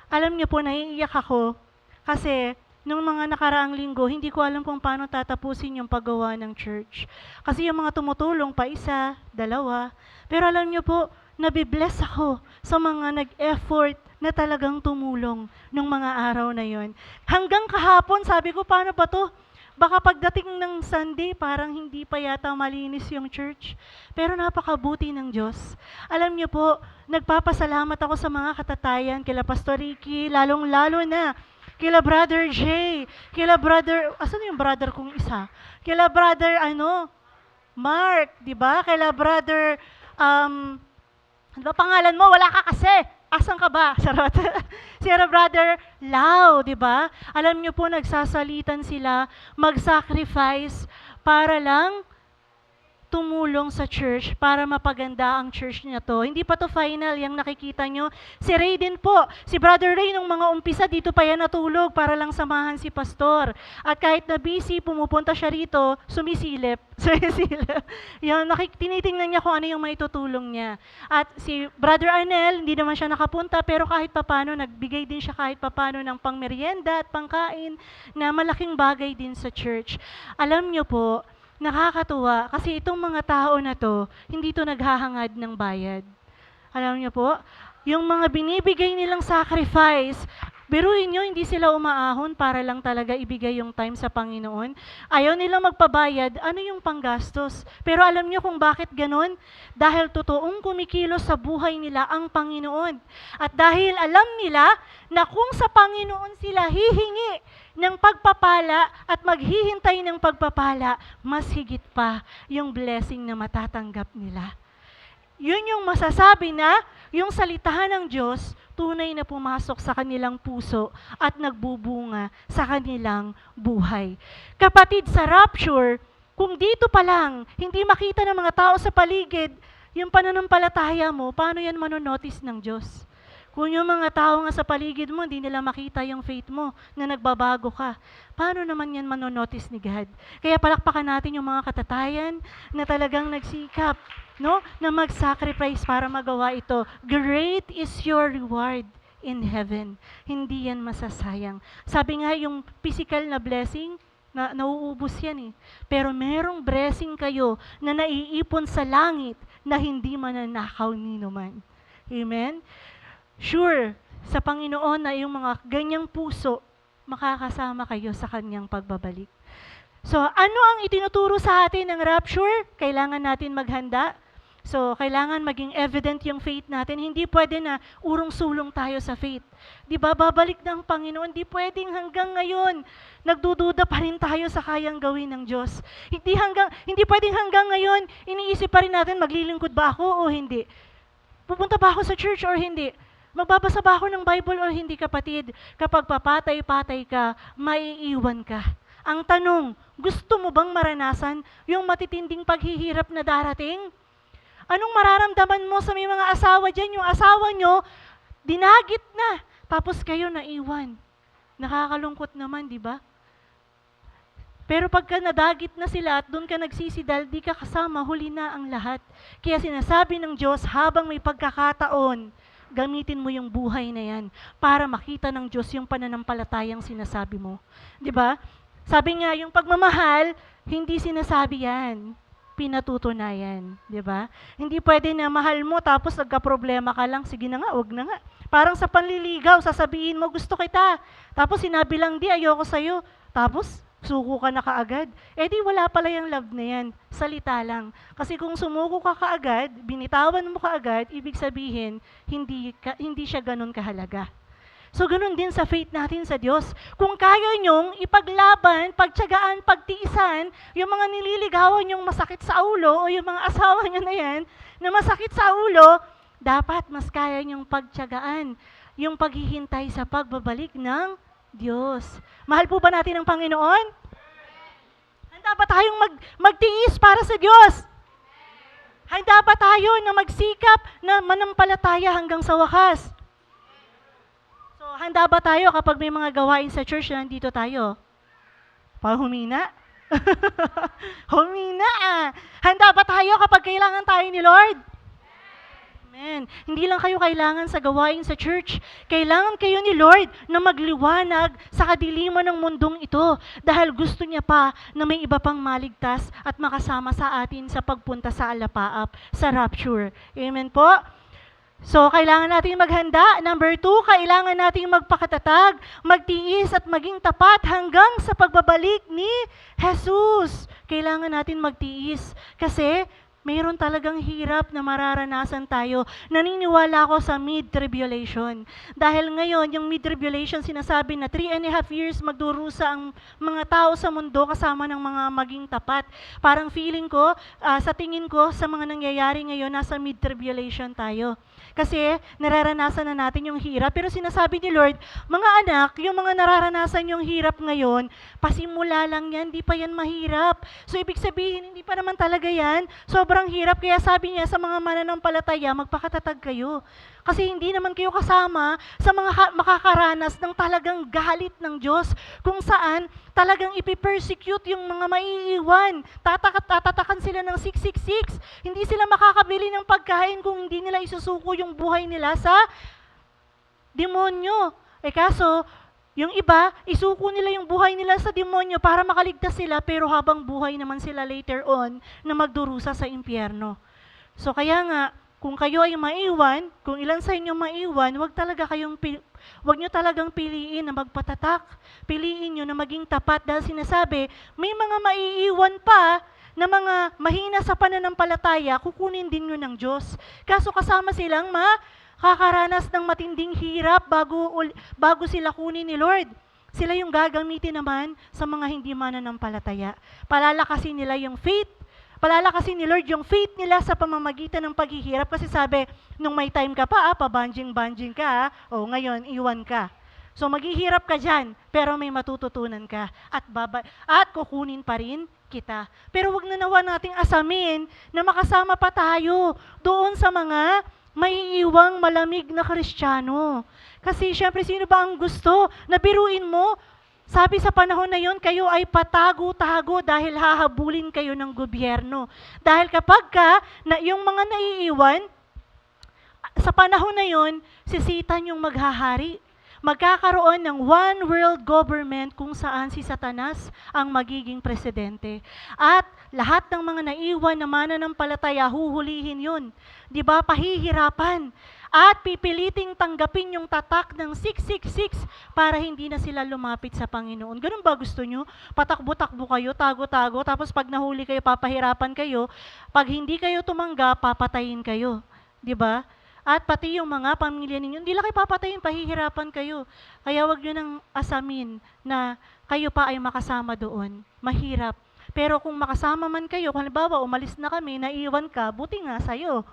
Alam niyo po, naiiyak ako kasi nung mga nakaraang linggo, hindi ko alam kung paano tatapusin yung paggawa ng church. Kasi yung mga tumutulong pa isa, dalawa. Pero alam niyo po, nabibless ako sa mga nag-effort na talagang tumulong nung mga araw na yon. Hanggang kahapon, sabi ko, paano ba to? Baka pagdating ng Sunday, parang hindi pa yata malinis yung church. Pero napakabuti ng Diyos. Alam niyo po, nagpapasalamat ako sa mga katatayan, kila Pastor Ricky, lalong-lalo na, kila Brother Jay, kila Brother, asan yung brother kong isa? Kila Brother, Mark, di ba? Kila Brother, ano ba pangalan mo? Wala ka kasi. Asan ka ba? Sarot. Sira Brother Lau, di ba? Alam niyo po, nagsasalitan sila, mag-sacrifice para lang tumulong sa church para mapaganda ang church niya to. Hindi pa to final, yung nakikita nyo. Si Ray din po. Si Brother Ray, nung mga umpisa, dito pa yan natulog para lang samahan si Pastor. At kahit na busy, pumupunta siya rito, sumisilip. Sumisilip. Yun, tinitingnan niya kung ano yung maitutulong niya. At si Brother Arnel, hindi naman siya nakapunta, pero kahit papano, nagbigay din siya kahit papano ng pangmeryenda at pangkain na malaking bagay din sa church. Alam niyo po, nakakatuwa kasi itong mga tao na to, hindi to naghahangad ng bayad. Alam niyo po, yung mga binibigay nilang sacrifice, Biruin nyo, hindi sila umaahon para lang talaga ibigay yung time sa Panginoon. Ayaw nilang magpabayad, ano yung panggastos? Pero alam nyo kung bakit ganon? Dahil totoong kumikilos sa buhay nila ang Panginoon. At dahil alam nila na kung sa Panginoon sila hihingi ng pagpapala at maghihintay ng pagpapala, mas higit pa yung blessing na matatanggap nila. Yun yung masasabi na yung salitahan ng Diyos tunay na pumasok sa kanilang puso at nagbubunga sa kanilang buhay. Kapatid, sa rapture, kung dito pa lang, hindi makita ng mga tao sa paligid, yung pananampalataya mo, paano yan manonotice ng Diyos? Kung yung mga tao nga sa paligid mo, hindi nila makita yung faith mo na nagbabago ka, paano naman yan manonotice ni God? Kaya palakpakan natin yung mga katatayan na talagang nagsikap, no, na mag-sacrifice para magawa ito. Great is your reward in heaven. Hindi yan masasayang. Sabi nga, yung physical na blessing, na nauubos yan eh. Pero merong blessing kayo na naiipon sa langit na hindi mananakaw nino man. Amen? Sure, sa Panginoon na yung mga ganyang puso, makakasama kayo sa kanyang pagbabalik. So, ano ang itinuturo sa atin ng rapture? Kailangan natin maghanda. So, kailangan maging evident yung faith natin. Hindi pwede na urong-sulong tayo sa faith. Di ba, babalik ng Panginoon. Di pwedeng hanggang ngayon, nagdududa pa rin tayo sa kayang gawin ng Diyos. Hindi pwedeng hanggang ngayon, iniisip pa rin natin, maglilingkod ba ako o hindi? Pupunta ba ako sa church or hindi? Magbabasa ba ako ng Bible o hindi, kapatid? Kapag papatay-patay ka, maiiwan ka. Ang tanong, gusto mo bang maranasan yung matitinding paghihirap na darating? Anong mararamdaman mo sa may mga asawa dyan? Yung asawa nyo, dinagit na, tapos kayo naiwan. Nakakalungkot naman, di ba? Pero pagka nadagit na sila at doon ka nagsisidal, di ka kasama, huli na ang lahat. Kaya sinasabi ng Diyos, habang may pagkakataon, gamitin mo yung buhay na yan para makita ng Diyos yung pananampalatayang sinasabi mo. Di ba? Sabi nga, yung pagmamahal, hindi sinasabi yan. Pinatutunayan. Di ba? Hindi pwede na mahal mo tapos nagka-problema ka lang, sige na nga, wag na nga. Parang sa panliligaw, sasabihin mo, gusto kita. Tapos sinabi lang, di, ayoko sa'yo. Tapos, suko ka na kaagad. Eh di wala pala yung love na yan. Salita lang. Kasi kung sumuko ka kaagad, binitawan mo kaagad, ibig sabihin, hindi siya ganun kahalaga. So ganun din sa faith natin sa Diyos. Kung kaya nyong ipaglaban, pagtiyagaan, pagtiisan, yung mga nililigawan nyong masakit sa ulo o yung mga asawa nyo na yan na masakit sa ulo, dapat mas kaya nyong pagtiyagaan yung paghihintay sa pagbabalik ng Diyos. Mahal po ba natin ang Panginoon? Handa ba tayong magtiis para sa Diyos? Handa ba tayo na magsikap na manampalataya hanggang sa wakas? So, handa ba tayo kapag may mga gawain sa church na nandito tayo? Humina? Humina ah. Handa ba tayo kapag kailangan tayo ni Lord? Amen. Hindi lang kayo kailangan sa gawain sa church. Kailangan kayo ni Lord na magliwanag sa kadiliman ng mundong ito dahil gusto niya pa na may iba pang maligtas at makasama sa atin sa pagpunta sa alapaap, sa rapture. Amen po? So, kailangan natin maghanda. Number 2, kailangan natin magpakatatag, magtiis at maging tapat hanggang sa pagbabalik ni Jesus. Kailangan natin magtiis kasi mayroon talagang hirap na mararanasan tayo. Naniniwala ako sa mid-tribulation. Dahil ngayon, yung mid-tribulation, sinasabi na 3.5 years magdurusa ang mga tao sa mundo kasama ng mga maging tapat. Parang feeling ko, sa tingin ko, sa mga nangyayari ngayon, nasa mid-tribulation tayo. Kasi nararanasan na natin yung hirap. Pero sinasabi ni Lord, mga anak, yung mga nararanasan yung hirap ngayon, pasimula lang yan, di pa yan mahirap. So ibig sabihin, hindi pa naman talaga yan. Sobrang hirap. Kaya sabi niya sa mga mananampalataya, magpakatatag kayo. Kasi hindi naman kayo kasama sa mga makakaranas ng talagang galit ng Diyos kung saan talagang ipipersecute yung mga maiiwan. Tatatakan sila ng 666. Hindi sila makakabili ng pagkain kung hindi nila isusuko yung buhay nila sa demonyo. Kaso, yung iba, isuko nila yung buhay nila sa demonyo para makaligtas sila, pero habang buhay naman sila later on na magdurusa sa impyerno. So kaya nga, kung kayo ay maiwan, kung ilan sa inyo maiwan, huwag talaga kayong Huwag nyo talagang piliin na magpatatak. Piliin nyo na maging tapat dahil sinasabi, may mga maiiwan pa na mga mahina sa pananampalataya, kukunin din nyo ng Diyos. Kaso kasama silang makakaranas ng matinding hirap bago sila kunin ni Lord. Sila yung gagamitin naman sa mga hindi mananampalataya. Palalakasin nila yung faith. Palalakasin ni Lord yung faith nila sa pamamagitan ng paghihirap. Kasi sabi, nung may time ka pa, pabanjing-banjing ka, ngayon, iwan ka. So maghihirap ka dyan, pero may matututunan ka. At kukunin pa rin kita. Pero wag na nawa nating asamin na makasama pa tayo doon sa mga maiiwang malamig na Kristiyano. Kasi syempre, sino ba ang gusto? Nabiruin mo, sabi sa panahon na yon, kayo ay patago-tago dahil hahabulin kayo ng gobyerno. Dahil kapag yung mga naiiwan, sa panahon na yon, si Satan yung maghahari. Magkakaroon ng one world government kung saan si Satanas ang magiging presidente. At lahat ng mga naiwan na mananampalataya, huhulihin yun. Di ba? Pahihirapan. At pipiliting tanggapin yung tatak ng 666 para hindi na sila lumapit sa Panginoon. Ganun ba gusto nyo? Patakbo-takbo kayo, tago-tago, tapos pag nahuli kayo, papahirapan kayo. Pag hindi kayo tumanggap, papatayin kayo. Di ba? At pati yung mga pamilya ninyo, hindi lang kayo papatayin, pahihirapan kayo. Kaya wag nyo nang asamin na kayo pa ay makasama doon. Mahirap. Pero kung makasama man kayo, kung halimbawa umalis na kami, naiwan ka, buti nga sa'yo.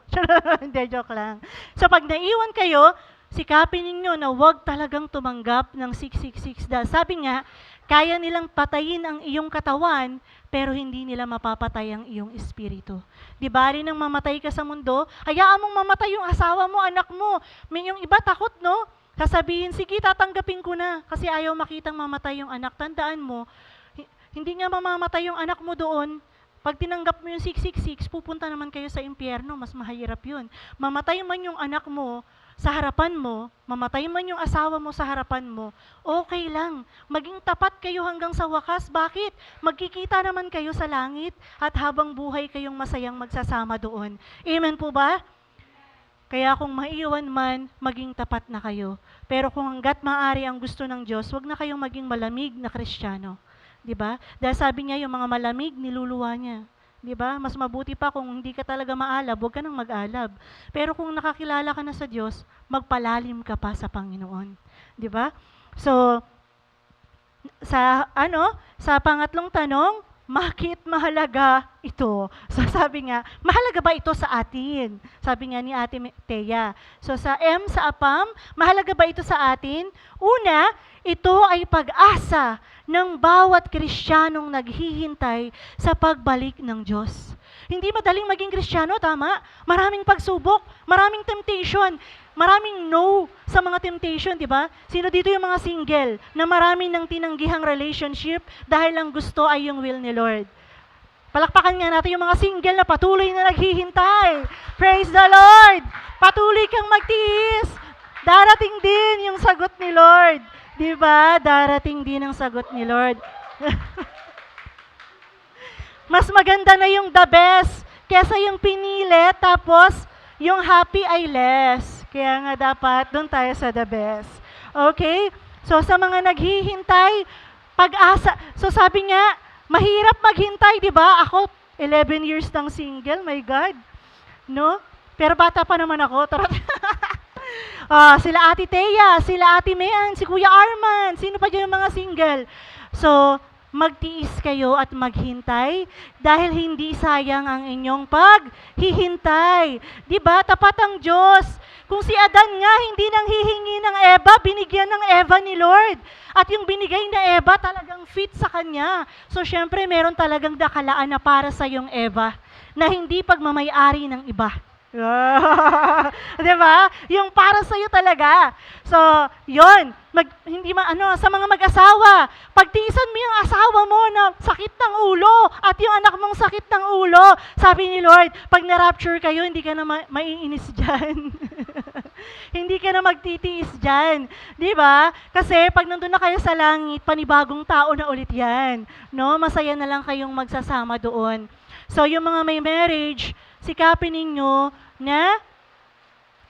Hindi, joke lang. So pag naiwan kayo, sikapin ninyo na huwag talagang tumanggap ng 666 dahil sabi nga, kaya nilang patayin ang iyong katawan, pero hindi nila mapapatay ang iyong espiritu. Di ba rin nang mamatay ka sa mundo, hayaan mong mamatay yung asawa mo, anak mo. May yung iba takot, no? Sasabihin, sige, tatanggapin ko na kasi ayaw makitang mamatay yung anak. Tandaan mo, hindi nga mamamatay yung anak mo doon. Pag tinanggap mo yung 666, pupunta naman kayo sa impyerno, mas mahirap yun. Mamatay man yung anak mo sa harapan mo, mamatay man yung asawa mo sa harapan mo, okay lang. Maging tapat kayo hanggang sa wakas. Bakit? Magkikita naman kayo sa langit at habang buhay kayong masayang magsasama doon. Amen po ba? Kaya kung maiwan man, maging tapat na kayo. Pero kung hanggat maaari ang gusto ng Diyos, wag na kayong maging malamig na Kristiyano. Diba? Dahil sabi niya, yung mga malamig, niluluwa niya. Diba? Mas mabuti pa kung hindi ka talaga maalab, huwag ka nang mag-alab. Pero kung nakakilala ka na sa Diyos, magpalalim ka pa sa Panginoon. Diba? So, sa pangatlong tanong, bakit mahalaga ito? So sabi nga, mahalaga ba ito sa atin? Sabi nga ni Ate Thea. So sa sa APAM, mahalaga ba ito sa atin? Una, ito ay pag-asa ng bawat Kristiyanong naghihintay sa pagbalik ng Diyos. Hindi madaling maging Kristiyano, tama? Maraming pagsubok, maraming temptation, maraming no sa mga temptation, di ba? Sino dito yung mga single na marami ng tinanggihang relationship dahil ang gusto ay yung will ni Lord? Palakpakan nga natin yung mga single na patuloy na naghihintay. Praise the Lord! Patuloy kang magtiis. Darating din yung sagot ni Lord. Di ba? Darating din ang sagot ni Lord. Mas maganda na yung the best kesa yung pinili tapos yung happy ay less. Kaya nga dapat doon tayo sa the best. Okay? So sa mga naghihintay, pag-asa. So sabi nga, mahirap maghintay, di ba? Ako, 11 years nang single, my God. No? Pero bata pa naman ako. Sila Ate Thea, sila Ate Mean, si Kuya Arman, sino pa dyan yung mga single? So, magtiis kayo at maghintay dahil hindi sayang ang inyong paghihintay. Di ba? Tapat ang Diyos. Kung si Adan nga hindi nang hihingi ng Eva, binigyan ng Eva ni Lord. At yung binigay na Eva talagang fit sa kanya. So syempre meron talagang dakalaan na para sa yung Eva na hindi pagmamayari ng iba. Diba? Yung para sa'yo talaga. So, yon, sa mga mag-asawa, pagtiisan mo yung asawa mo na sakit ng ulo at yung anak mong sakit ng ulo, sabi ni Lord, pag na-rapture kayo, hindi ka na maiinis dyan. Hindi ka na magtitiis dyan. Diba? Kasi pag nandun na kayo sa langit, panibagong tao na ulit yan. No? Masaya na lang kayong magsasama doon. So, yung mga may marriage, sikapin ninyo na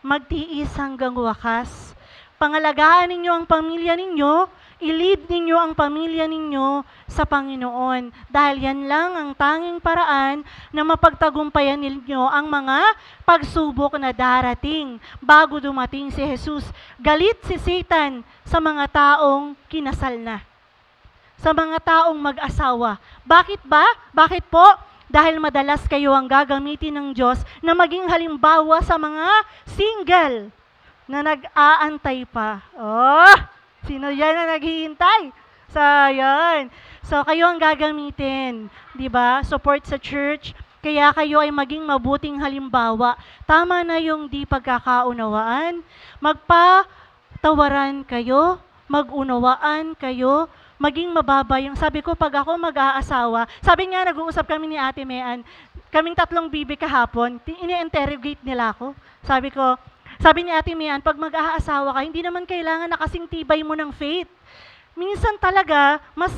magtiis hanggang wakas. Pangalagaan ninyo ang pamilya ninyo, i-lead ninyo ang pamilya ninyo sa Panginoon. Dahil yan lang ang tanging paraan na mapagtagumpayan ninyo ang mga pagsubok na darating bago dumating si Jesus. Galit si Satan sa mga taong kinasal na, sa mga taong mag-asawa. Bakit ba? Bakit po? Dahil madalas kayo ang gagamitin ng Diyos na maging halimbawa sa mga single na nag-aantay pa. Oh! Sino yan na naghihintay? So, yan. So, kayo ang gagamitin. Di ba? Support sa church. Kaya kayo ay maging mabuting halimbawa. Tama na yung di pagkakaunawaan. Magpatawaran kayo. Magunawaan kayo. Maging mababa yung, sabi ko, pag ako mag-aasawa, sabi nga, nag-uusap kami ni Ate Mean, kaming tatlong bibi kahapon, ini-interrogate nila ako. Sabi ni Ate Mian, pag mag-aasawa ka, hindi naman kailangan nakasing tibay mo ng faith. Minsan talaga, mas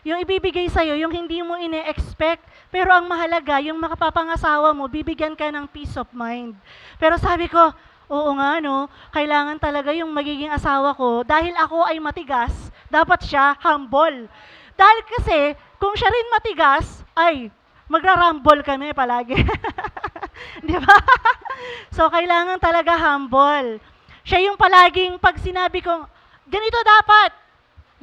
yung ibibigay sa'yo, yung hindi mo ine-expect. Pero ang mahalaga, yung makapapangasawa mo, bibigyan ka ng peace of mind. Pero sabi ko, oo nga, no, kailangan talaga yung magiging asawa ko, dahil ako ay matigas, dapat siya humble. Dahil kasi, kung siya rin matigas, ay, magra-rumble kami palagi. Di ba? So, kailangan talaga humble. Siya yung palaging pag sinabi kong, ganito dapat.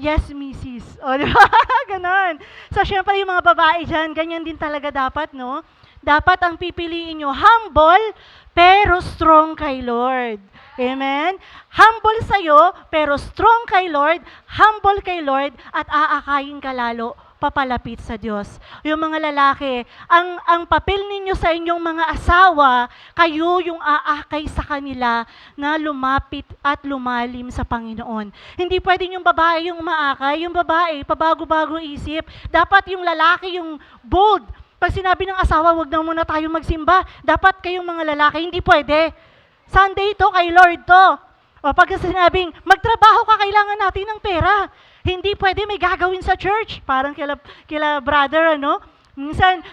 Yes, Mrs. O, di ba? Ganon. So, syempre yung mga babae dyan, ganyan din talaga dapat, no? Dapat ang pipiliin nyo, humble, pero strong kay Lord. Amen? Humble sa'yo, pero strong kay Lord, humble kay Lord, at aakayin ka lalo papalapit sa Diyos. Yung mga lalaki, ang papel ninyo sa inyong mga asawa, kayo yung aakay sa kanila na lumapit at lumalim sa Panginoon. Hindi pwedeng yung babae yung umaakay, yung babae, pabago-bago isip. Dapat yung lalaki yung bold. Pag sinabi ng asawa, wag na muna tayo magsimba. Dapat kayong mga lalaki, hindi pwede. Sunday to, kay Lord to. O pag sinabing, magtrabaho ka, kailangan natin ng pera. Hindi pwede may gagawin sa church. Parang kila brother, ano? Minsan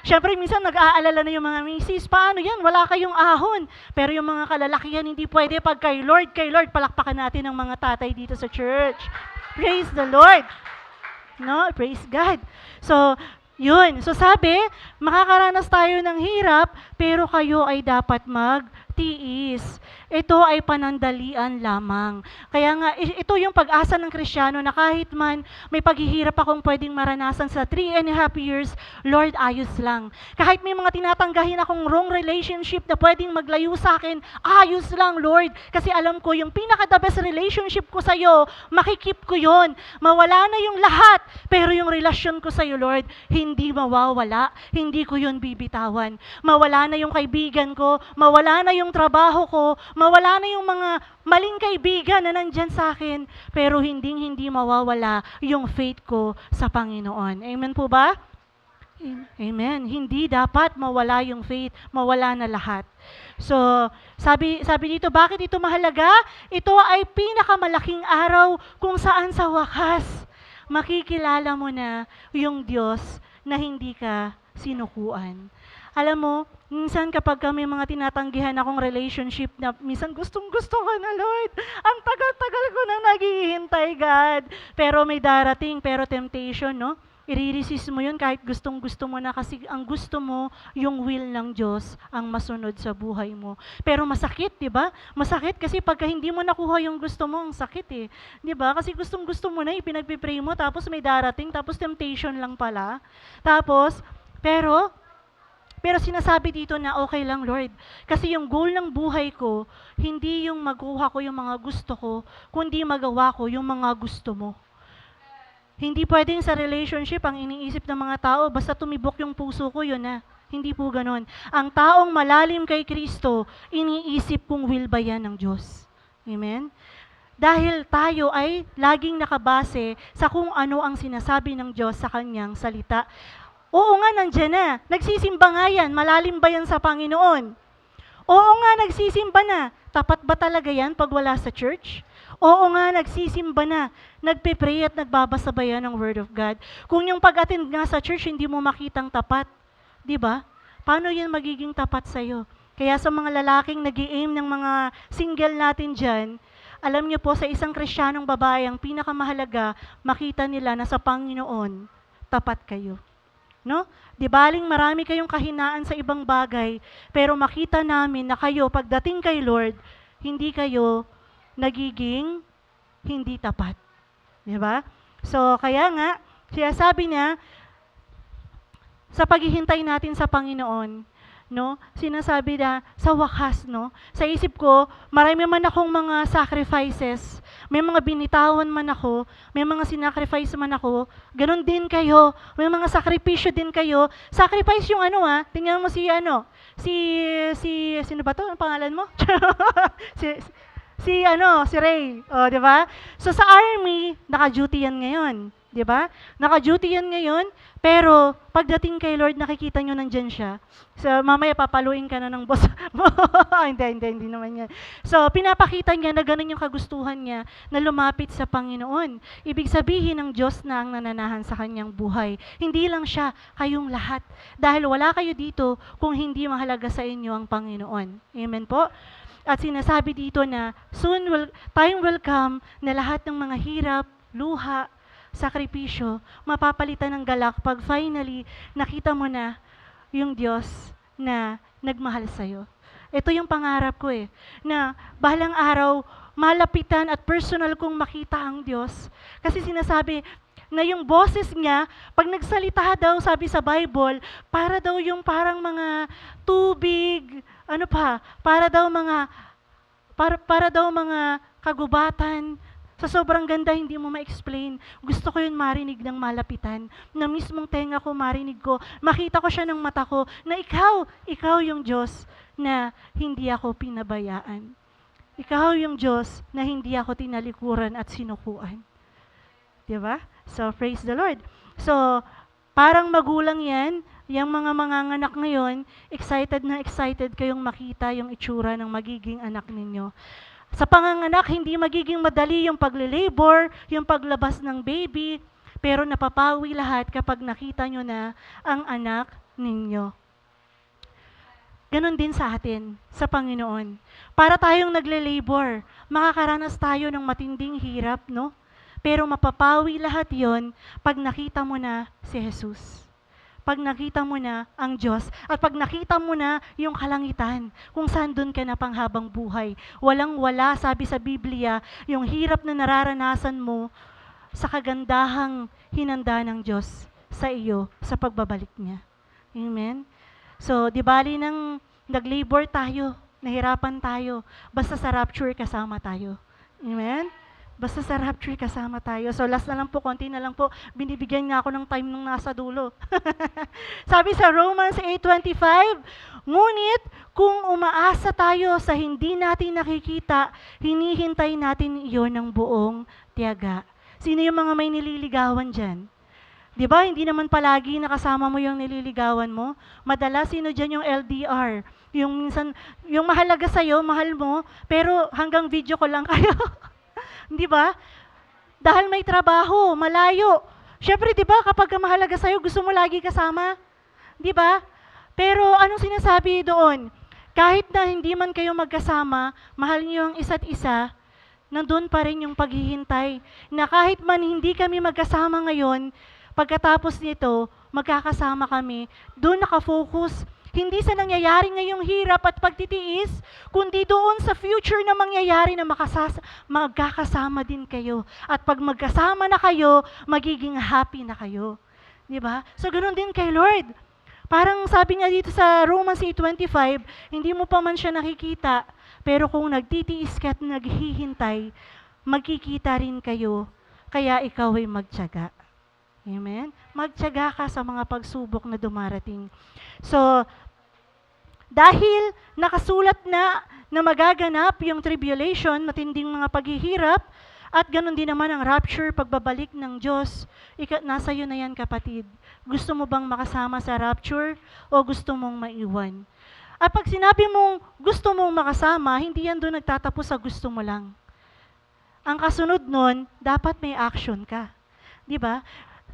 nag-aalala na yung mga misis, paano yan? Wala kayong ahon. Pero yung mga kalalakihan, hindi pwede pag kay Lord, palakpakan natin ang mga tatay dito sa church. Praise the Lord. No? Praise God. So, yun. So sabi, makakaranas tayo ng hirap, pero kayo ay dapat magtiis. Ito ay panandalian lamang. Kaya nga, ito yung pag-asa ng Kristiyano na kahit man may paghihirap akong pwedeng maranasan sa 3.5 years, Lord, ayos lang. Kahit may mga tinatanggahin akong wrong relationship na pwedeng maglayo sa akin, ayos lang, Lord. Kasi alam ko, yung pinaka-the best relationship ko sa'yo, makikip ko yon. Mawala na yung lahat, pero yung relasyon ko sa'yo, Lord, hindi mawawala. Hindi ko yun bibitawan. Mawala na yung kaibigan ko, mawala na yung trabaho ko, mawala na yung mga maling kaibigan na nandyan sa akin, pero hindi mawawala yung faith ko sa Panginoon. Amen po ba? Amen. Hindi dapat mawala yung faith, mawala na lahat. So, sabi dito, bakit ito mahalaga? Ito ay pinakamalaking araw kung saan sa wakas makikilala mo na yung Diyos na hindi ka sinukuan. Alam mo, minsan kapag kami mga tinatanggihan akong relationship na minsan gustong-gusto ka na, Lord. Ang tagal-tagal ko na naghihintay, God. Pero may darating, pero temptation, no? I-resist mo yun kahit gustong-gusto mo na kasi ang gusto mo, yung will ng Diyos ang masunod sa buhay mo. Pero masakit, di ba? Masakit kasi pagka hindi mo nakuha yung gusto mo, ang sakit eh. Di ba? Kasi gustong-gusto mo na, ipinagpipray mo, tapos may darating, tapos temptation lang pala. Tapos, pero sinasabi dito na okay lang, Lord. Kasi yung goal ng buhay ko, hindi yung makuha ko yung mga gusto ko, kundi magawa ko yung mga gusto mo. Hindi pwedeng sa relationship ang iniisip ng mga tao, basta tumibok yung puso ko, yun na. Hindi po ganon. Ang taong malalim kay Kristo, iniisip kung will ba yan ng Diyos. Amen? Dahil tayo ay laging nakabase sa kung ano ang sinasabi ng Diyos sa kanyang salita. Oo nga, nandiyan na. Nagsisimba nga yan. Malalim ba yan sa Panginoon? Oo nga, nagsisimba na. Tapat ba talaga yan pag wala sa church? Oo nga, nagsisimba na. Nagpe-pray at nagbabasa ba yan ng Word of God? Kung yung pag-attend nga sa church, hindi mo makitang tapat. Di ba? Paano yan magiging tapat sa'yo? Kaya sa mga lalaking nag-i-aim ng mga single natin dyan, Alam niyo po, sa isang Kristiyanong babae, ang pinakamahalaga, makita nila na sa Panginoon, tapat kayo. No? Di baling marami kayong kahinaan sa ibang bagay, pero makita namin na kayo, pagdating kay Lord, hindi kayo nagiging hindi tapat. Di ba? So, kaya nga, siya sabi niya, sa paghihintay natin sa Panginoon, no? Sinasabi na sa wakas, no? Sa isip ko, marami man akong mga sacrifices, may mga binitawan man ako, may mga sinacrifice man ako, ganun din kayo, may mga sakripisyo din kayo. Sacrifice yung tingnan mo sino ba to? Ang pangalan mo? si Ray, di ba? So sa army, naka-duty yan ngayon, di ba? Naka-duty yan ngayon, pero pagdating kay Lord, nakikita nyo nandyan siya. So mamaya papaluin ka na ng boss mo. hindi naman yan. So pinapakita niya na ganun yung kagustuhan niya na lumapit sa Panginoon. Ibig sabihin ng Diyos na ang nananahan sa kanyang buhay. Hindi lang siya, kayong lahat. Dahil wala kayo dito kung hindi mahalaga sa inyo ang Panginoon. Amen po? At sinasabi dito na time will come na lahat ng mga hirap, luha, sakripisyo, mapapalitan ng galak pag finally nakita mo na yung Diyos na nagmahal sa'yo. Ito yung pangarap ko na balang araw, malapitan at personal kong makita ang Diyos. Kasi sinasabi na yung boses niya, pag nagsalita daw, sabi sa Bible, para daw yung parang mga tubig, para daw mga kagubatan. Sa sobrang ganda, hindi mo ma-explain. Gusto ko yun marinig ng malapitan. Na mismong tenga ko, marinig ko. Makita ko siya ng mata ko na ikaw yung Diyos na hindi ako pinabayaan. Ikaw yung Diyos na hindi ako tinalikuran at sinukuan. Diba? So, praise the Lord. So, parang magulang yan, yung mga manganganak ngayon, excited na excited kayong makita yung itsura ng magiging anak ninyo. Sa panganganak, hindi magiging madali yung pagle-labor, yung paglabas ng baby, pero napapawi lahat kapag nakita nyo na ang anak ninyo. Ganon din sa atin, sa Panginoon. Para tayong nagle-labor, makakaranas tayo ng matinding hirap, no? Pero mapapawi lahat yon pag nakita mo na si Jesus. Pag nakita mo na ang Diyos, at pag nakita mo na yung kalangitan, kung saan doon ka na panghabang buhay. Walang-wala, sabi sa Biblia, yung hirap na nararanasan mo sa kagandahang hinanda ng Diyos sa iyo sa pagbabalik niya. Amen? So, di bali nang nag-labor tayo, nahirapan tayo, basta sa rapture kasama tayo. Amen? Basta sa rapture kasama tayo. So last na lang po, konti na lang po, binibigyan niya ako ng time nung nasa dulo. Sabi sa Romans 8:25, ngunit kung umaasa tayo sa hindi natin nakikita, hinihintay natin iyon ng buong tiyaga. Sino yung mga may nililigawan dyan? Di ba, hindi naman palagi nakasama mo yung nililigawan mo. Madalas, sino dyan yung LDR? Yung minsan, yung mahalaga sa'yo, mahal mo, pero hanggang video ko lang kayo. Di ba? Dahil may trabaho, malayo. Siyempre, di ba, kapag mahalaga sa'yo, gusto mo lagi kasama? Di ba? Pero anong sinasabi doon? Kahit na hindi man kayo magkasama, mahal niyo ang isa't isa, nandun pa rin yung paghihintay. Na kahit man hindi kami magkasama ngayon, pagkatapos nito, magkakasama kami, doon nakafocus. Hindi sa nangyayari ngayong hirap at pagtitiis, kundi doon sa future na mangyayari na magkakasama din kayo. At pag magkasama na kayo, magiging happy na kayo. Di ba? So, ganoon din kay Lord. Parang sabi nga dito sa Romans 8:25, hindi mo pa man siya nakikita, pero kung nagtitiis ka at naghihintay, magkikita rin kayo, kaya ikaw ay magtiyaga. Amen? Magtiyaga ka sa mga pagsubok na dumarating. So, dahil nakasulat na magaganap yung tribulation, matinding mga paghihirap, at ganun din naman ang rapture, pagbabalik ng Diyos, nasa iyo na yan, kapatid. Gusto mo bang makasama sa rapture o gusto mong maiwan? At pag sinabi mong gusto mong makasama, hindi yan doon nagtatapos sa gusto mo lang. Ang kasunod nun, dapat may action ka. Di ba?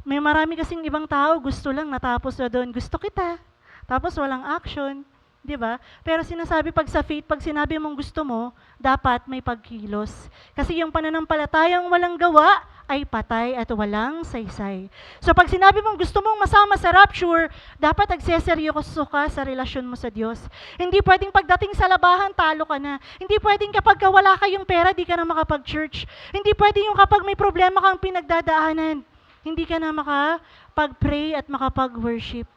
May marami kasing ibang tao, gusto lang natapos na doon, gusto kita. Tapos walang action. 'Di ba? Pero sinasabi pag sa faith, pag sinabi mong gusto mo, dapat may pagkilos. Kasi yung pananampalatayang walang gawa ay patay at walang saysay. So pag sinabi mong gusto mong masama sa rapture, dapat nagseseryoso ka sa relasyon mo sa Diyos. Hindi pwedeng pagdating sa labahan, talo ka na. Hindi pwedeng kapag wala kayong pera, di ka na makapag-church. Hindi pwedeng yung kapag may problema kang pinagdadaanan, hindi ka na makapag-pray at makapag-worship.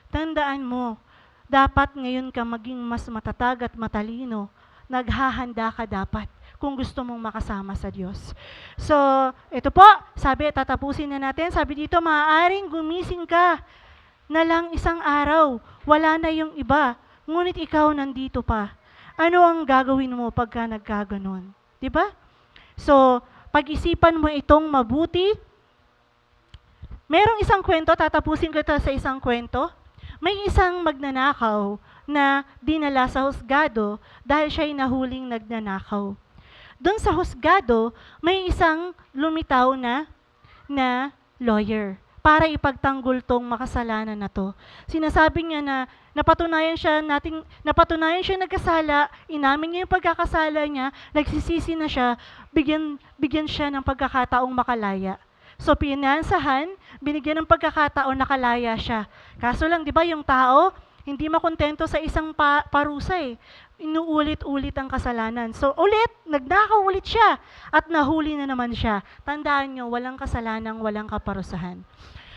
Tandaan mo, dapat ngayon ka maging mas matatag at matalino. Naghahanda ka dapat kung gusto mong makasama sa Diyos. So, ito po, sabi, tatapusin na natin. Sabi dito, maaaring gumising ka na lang isang araw. Wala na yung iba. Ngunit ikaw nandito pa. Ano ang gagawin mo pagka nagkaganon? Diba? So, pag-isipan mo itong mabuti. Merong isang kwento, tatapusin ko ito sa isang kwento. May isang magnanakaw na dinala sa husgado dahil siya'y nahuling nagnanakaw. Doon sa husgado, may isang lumitaw na lawyer para ipagtanggol tong makasalanan na to. Sinasabi niya na napatunayan siya nagkasala, inamin niya yung pagkakasala niya, nagsisisi na siya, bigyan siya ng pagkakataong makalaya. So, pinansahan, binigyan ng pagkakataon, nakalaya siya. Kaso lang, di ba, yung tao, hindi makontento sa isang parusa eh. Inuulit-ulit ang kasalanan. So, nagnakaw ulit siya at nahuli na naman siya. Tandaan nyo, walang kasalanang, walang kaparusahan.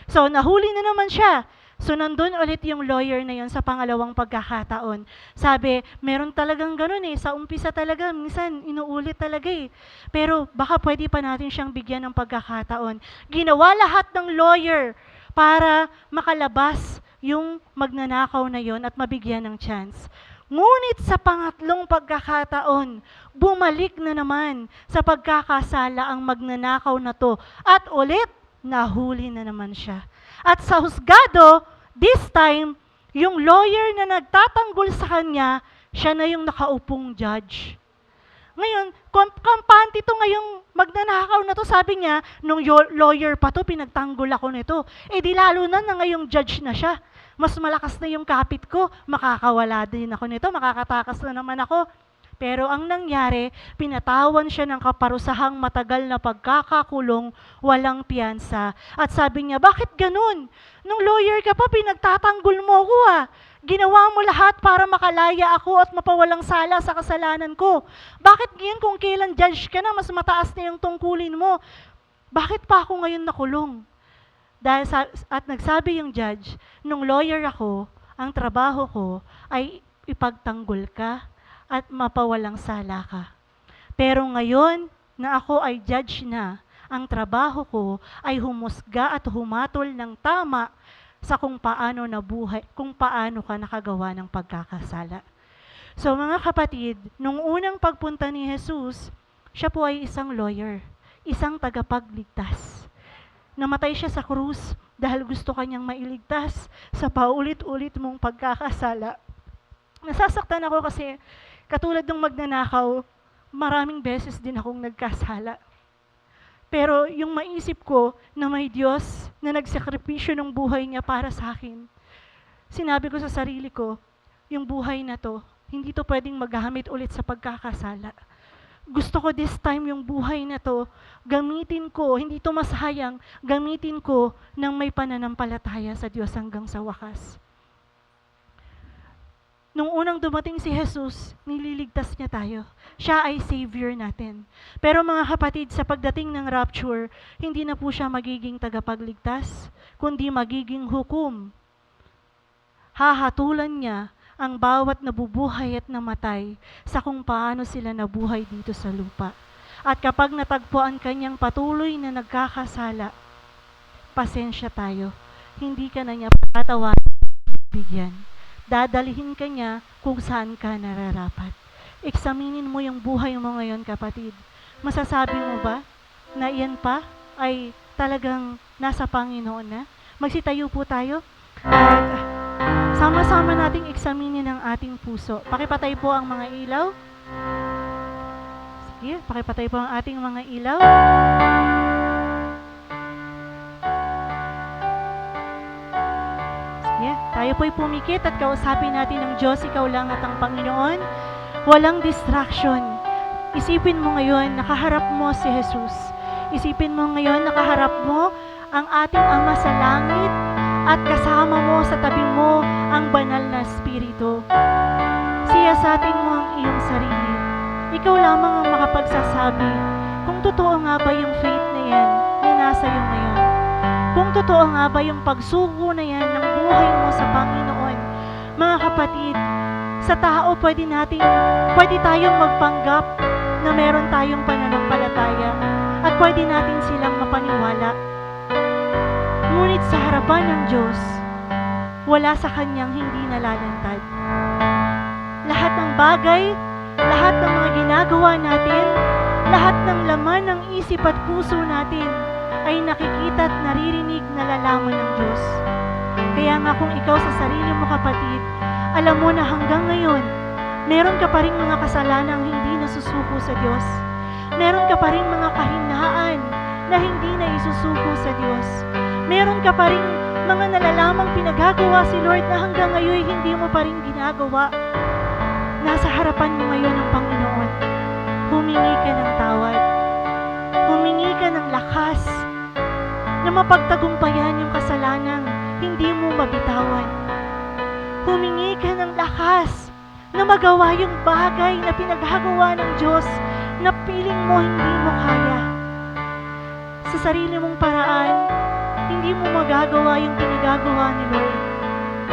So, nahuli na naman siya. So, nandun ulit yung lawyer na yun sa pangalawang pagkakataon. Sabi, meron talagang ganun eh. Sa umpisa talaga, minsan inuulit talaga eh. Pero baka pwede pa natin siyang bigyan ng pagkakataon. Ginawa lahat ng lawyer para makalabas yung magnanakaw na yon at mabigyan ng chance. Ngunit sa pangatlong pagkakataon, bumalik na naman sa pagkakasala ang magnanakaw na to. At ulit, nahuli na naman siya. At sa husgado, this time, yung lawyer na nagtatanggol sa kanya, siya na yung nakaupong judge. Ngayon, kampante to ngayong magnanakaw na to, sabi niya, nung lawyer pa to, pinagtanggol ako nito. Eh di lalo na ngayong judge na siya. Mas malakas na yung kapit ko, makakawala din ako nito, makakatakas na naman ako. Pero ang nangyari, pinatawan siya ng kaparusahang matagal na pagkakakulong, walang piyansa. At sabi niya, bakit ganun? Nung lawyer ka pa, pinagtatanggol mo ako ah. Ginawa mo lahat para makalaya ako at mapawalang sala sa kasalanan ko. Bakit ngayon kung kailan judge ka na, mas mataas na yung tungkulin mo? Bakit pa ako ngayon nakulong? At nagsabi yung judge, nung lawyer ako, ang trabaho ko ay ipagtanggol ka at mapawalang sala ka. Pero ngayon na ako ay judge na, ang trabaho ko ay humusga at humatol ng tama sa kung paano ka nakagawa ng pagkakasala. So mga kapatid, nung unang pagpunta ni Jesus, siya po ay isang lawyer, isang tagapagligtas. Namatay siya sa krus dahil gusto kanyang mailigtas sa paulit-ulit mong pagkakasala. Nasasaktan ako kasi katulad ng magnanakaw, maraming beses din akong nagkasala. Pero yung maisip ko na may Diyos na nagsakripisyo ng buhay niya para sa akin, sinabi ko sa sarili ko, yung buhay na to, hindi to pwedeng magamit ulit sa pagkakasala. Gusto ko this time yung buhay na to, gamitin ko, hindi to masayang, gamitin ko ng may pananampalataya sa Diyos hanggang sa wakas. Nung unang dumating si Jesus, nililigtas niya tayo. Siya ay Savior natin. Pero mga kapatid, sa pagdating ng rapture, hindi na po siya magiging tagapagligtas, kundi magiging hukom. Hahatulan niya ang bawat nabubuhay at namatay sa kung paano sila nabuhay dito sa lupa. At kapag natagpuan kanyang patuloy na nagkakasala, pasensya tayo. Hindi ka na niya patawarin, bigyan. Dadalihin ka niya kung saan ka nararapat. Eksaminin mo yung buhay mo ngayon, kapatid. Masasabi mo ba na iyan pa ay talagang nasa Panginoon na? Magsitayo po tayo at sama-sama nating eksaminin ang ating puso. Pakipatay po ang mga ilaw. Sige, pakipatay po ang ating mga ilaw. Sige. Tayo po'y pumikit at kausapin natin ang Diyos, ikaw lang at ang Panginoon. Walang distraction. Isipin mo ngayon, nakaharap mo si Jesus. Isipin mo ngayon, nakaharap mo ang ating Ama sa langit at kasama mo sa tabi mo ang banal na Espiritu. Siyasatin mo ang iyong sarili. Ikaw lamang ang makapagsasabi kung totoo nga ba yung faith na yan na nasa iyo ngayon. Kung totoo nga ba yung pagsuko na yan ng buhay mo sa Panginoon. Mga kapatid, sa tao pwede tayong magpanggap na meron tayong pananampalataya at pwede natin silang mapaniwala. Ngunit sa harapan ng Diyos, wala sa Kanyang hindi nalalantad. Lahat ng bagay, lahat ng mga ginagawa natin, lahat ng laman ng isip at puso natin ay nakikita at naririnig, nalalaman ng Diyos. Kaya nga kung ikaw sa sarili mo kapatid, alam mo na hanggang ngayon, meron ka pa rin mga kasalanang hindi nasusuko sa Diyos. Meron ka pa rin mga kahinaan na hindi na isusuko sa Diyos. Meron ka pa rin mga nalalamang pinagagawa si Lord na hanggang ngayon hindi mo pa rin ginagawa. Nasa harapan mo ngayon ng Panginoon. Humingi ka ng tawad. Humingi ka ng lakas na mapagtagumpayan yung kasalanang hindi mo mabitawan. Humingi ka ng lakas na magawa yung bagay na pinagagawa ng Diyos na piling mo hindi mo kaya. Sa sarili mong paraan, hindi mo magagawa yung pinagagawa ni Lord.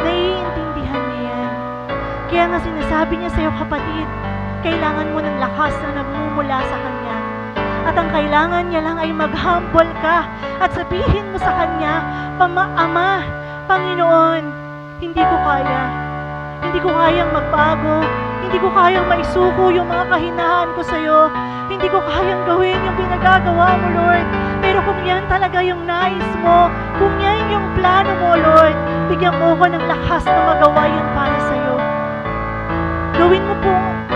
Naiintindihan niya yan. Kaya nga sinasabi niya sa'yo kapatid, kailangan mo ng lakas na nagmumula sa Kanya. At ang kailangan niya lang ay mag-humble ka at sabihin mo sa Kanya, Ama, Panginoon, hindi ko kaya. Hindi ko kayang magbago. Hindi ko kayang maisuko yung mga kahinaan ko sa'yo. Hindi ko kayang gawin yung pinagagawa mo, Lord. Pero kung yan talaga yung nais mo, kung yan yung plano mo, Lord, bigyan mo ko ng lakas na magawa yun para sa'yo. Gawin mo po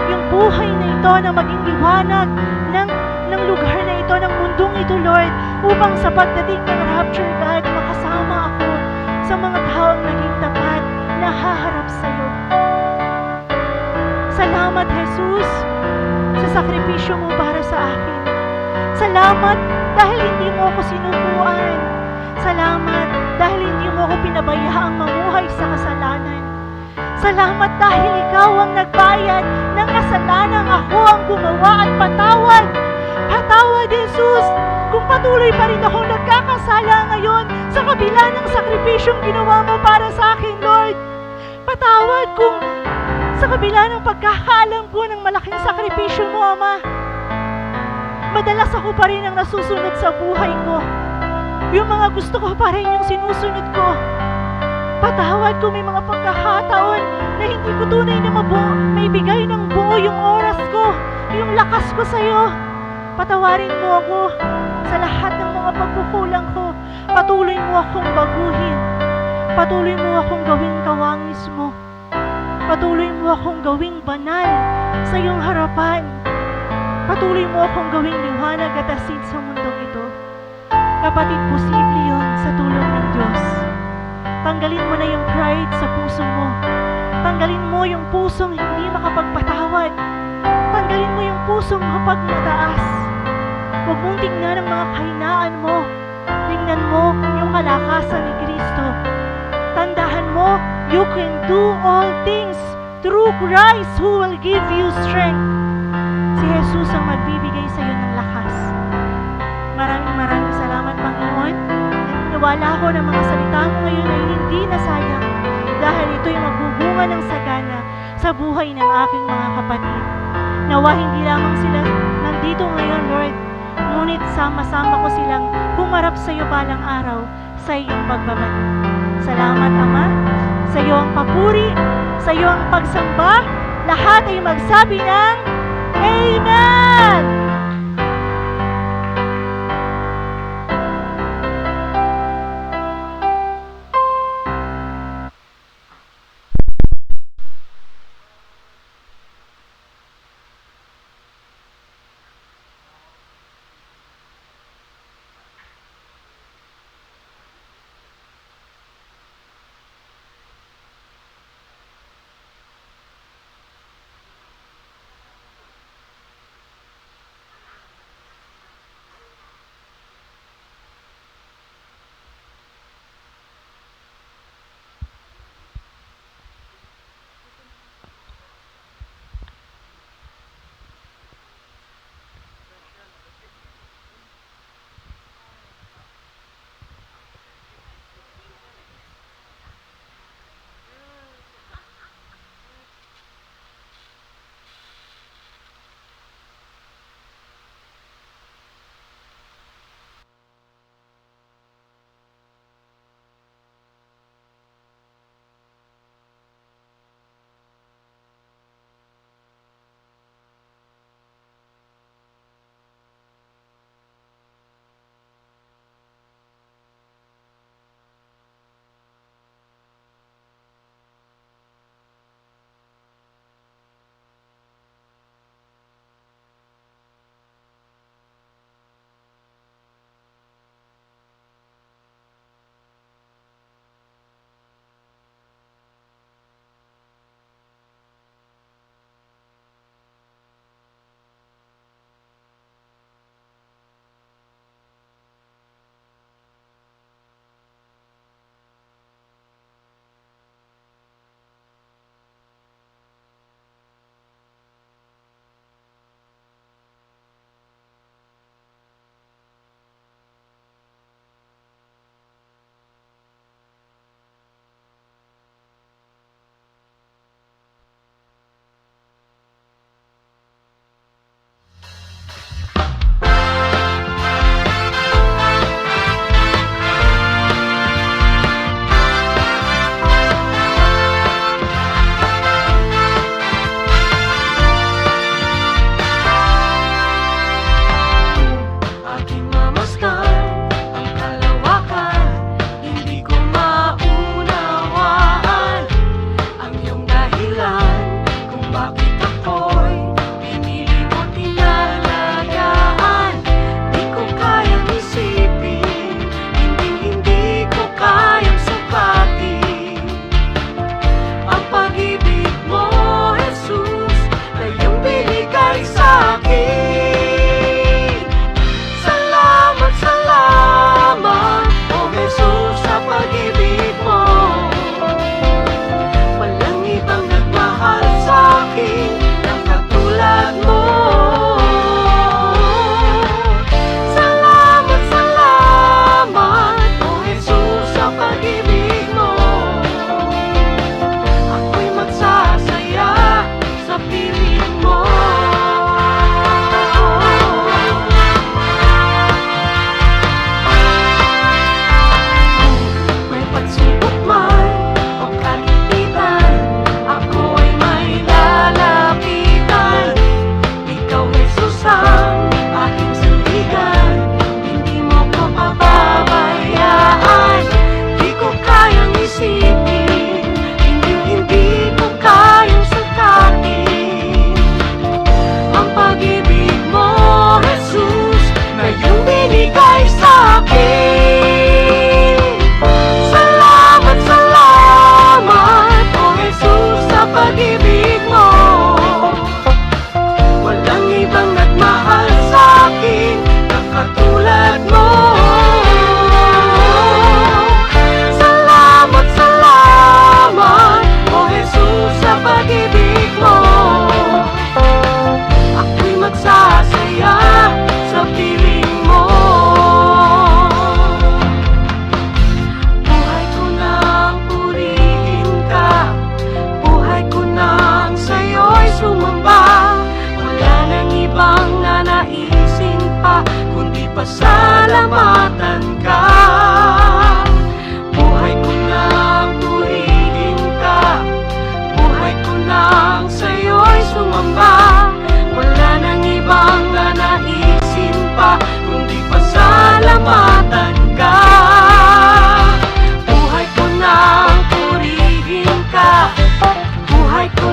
yung buhay na ito na maging liwanag ng lugar na ito, ng mundong ito, Lord, upang sa pagdating ng rapture, God, makasama ako sa mga taong naging tapat na haharap sa'yo. Salamat, Jesus, sa sakripisyo mo para sa akin. Salamat dahil hindi mo ako sinubuan. Salamat dahil hindi mo ako pinabayaang mamuhay sa kasalanan. Salamat dahil ikaw ang nagbayad ng kasalanang ako ang gumawa at patawad. Patawad, Jesus, kung patuloy pa rin ako nagkakasala ngayon sa kabila ng sakripisyong ginawa mo para sa akin, Lord. Patawad kung sa kabila ng pagkakaalam ko ng malaking sakripisyo mo, Ama. Madalas ako pa rin ang nasusunod sa buhay ko. Yung mga gusto ko pa rin yung sinusunod ko. Patawad kung may mga pagkakataon na hindi ko tunay na maibigay ng buo yung oras ko, yung lakas ko sa'yo. Patawarin mo ako sa lahat ng mga pagkukulang ko. Patuloy mo akong baguhin. Patuloy mo akong gawing kawangis mo. Patuloy mo akong gawing banal sa iyong harapan. Patuloy mo akong gawing liwanag at asin sa mundong ito. Kapatid, posible yun sa tulong ng Diyos. Tanggalin mo na yung pride sa puso mo. Tanggalin mo yung pusong hindi makapagpatawad. Tanggalin mo yung pusong mapagmataas. Huwag mong tingnan ang mga kahinaan mo. Tingnan mo yung kalakasan ni Kristo. Tandaan mo, you can do all things through Christ who will give you strength. Si Jesus ang magbibigay sa iyo ng lakas. Maraming salamat, Panginoon. Naniniwala ako ng mga salita mo ngayon ay hindi nasayang dahil ito'y magbubunga ng sagana sa buhay ng aking mga kapatid. Nawa hindi lamang sila nandito ngayon, Lord, ngunit sama-sama ko silang humarap sa iyo balang araw sa iyong pagbabalik. Salamat, Ama. Sa iyo ang papuri, sa iyo ang pagsamba, lahat ay magsabi ng Amen!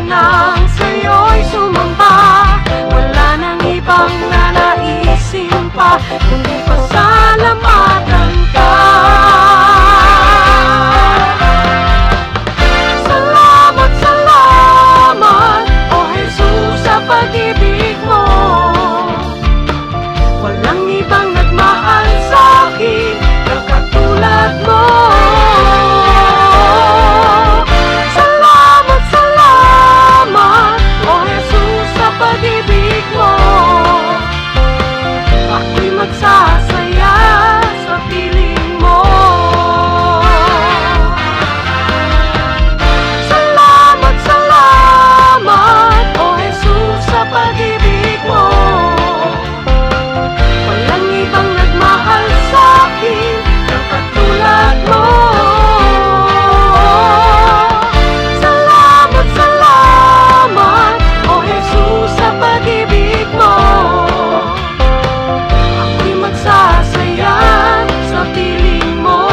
nang sa'yo'y sumamba. Wala nang ibang nanaisin pa, kundi pasalamatan ka. Salamat, salamat, O Jesus, sa pag-ibig mo. Walang ibang nagmahal sa'kin na katulad mo. Salamat, salamat, O Jesus, sa pag-ibig mo. Ako'y magsasaya sa piling mo. Salamat, salamat, O Jesus, sa pag-ibig mo. Walang ibang nagmahal sa'kin na katulad mo. Salamat, salamat, O Jesus, sa pag-ibig mo. Ako'y magsasaya sa piling mo.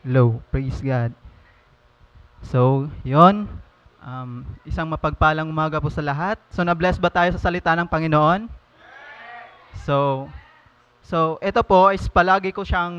Low. Praise God. So, yon. Isang mapagpalang umaga po sa lahat. So, na-bless ba tayo sa salita ng Panginoon? So ito po is palagi ko siyang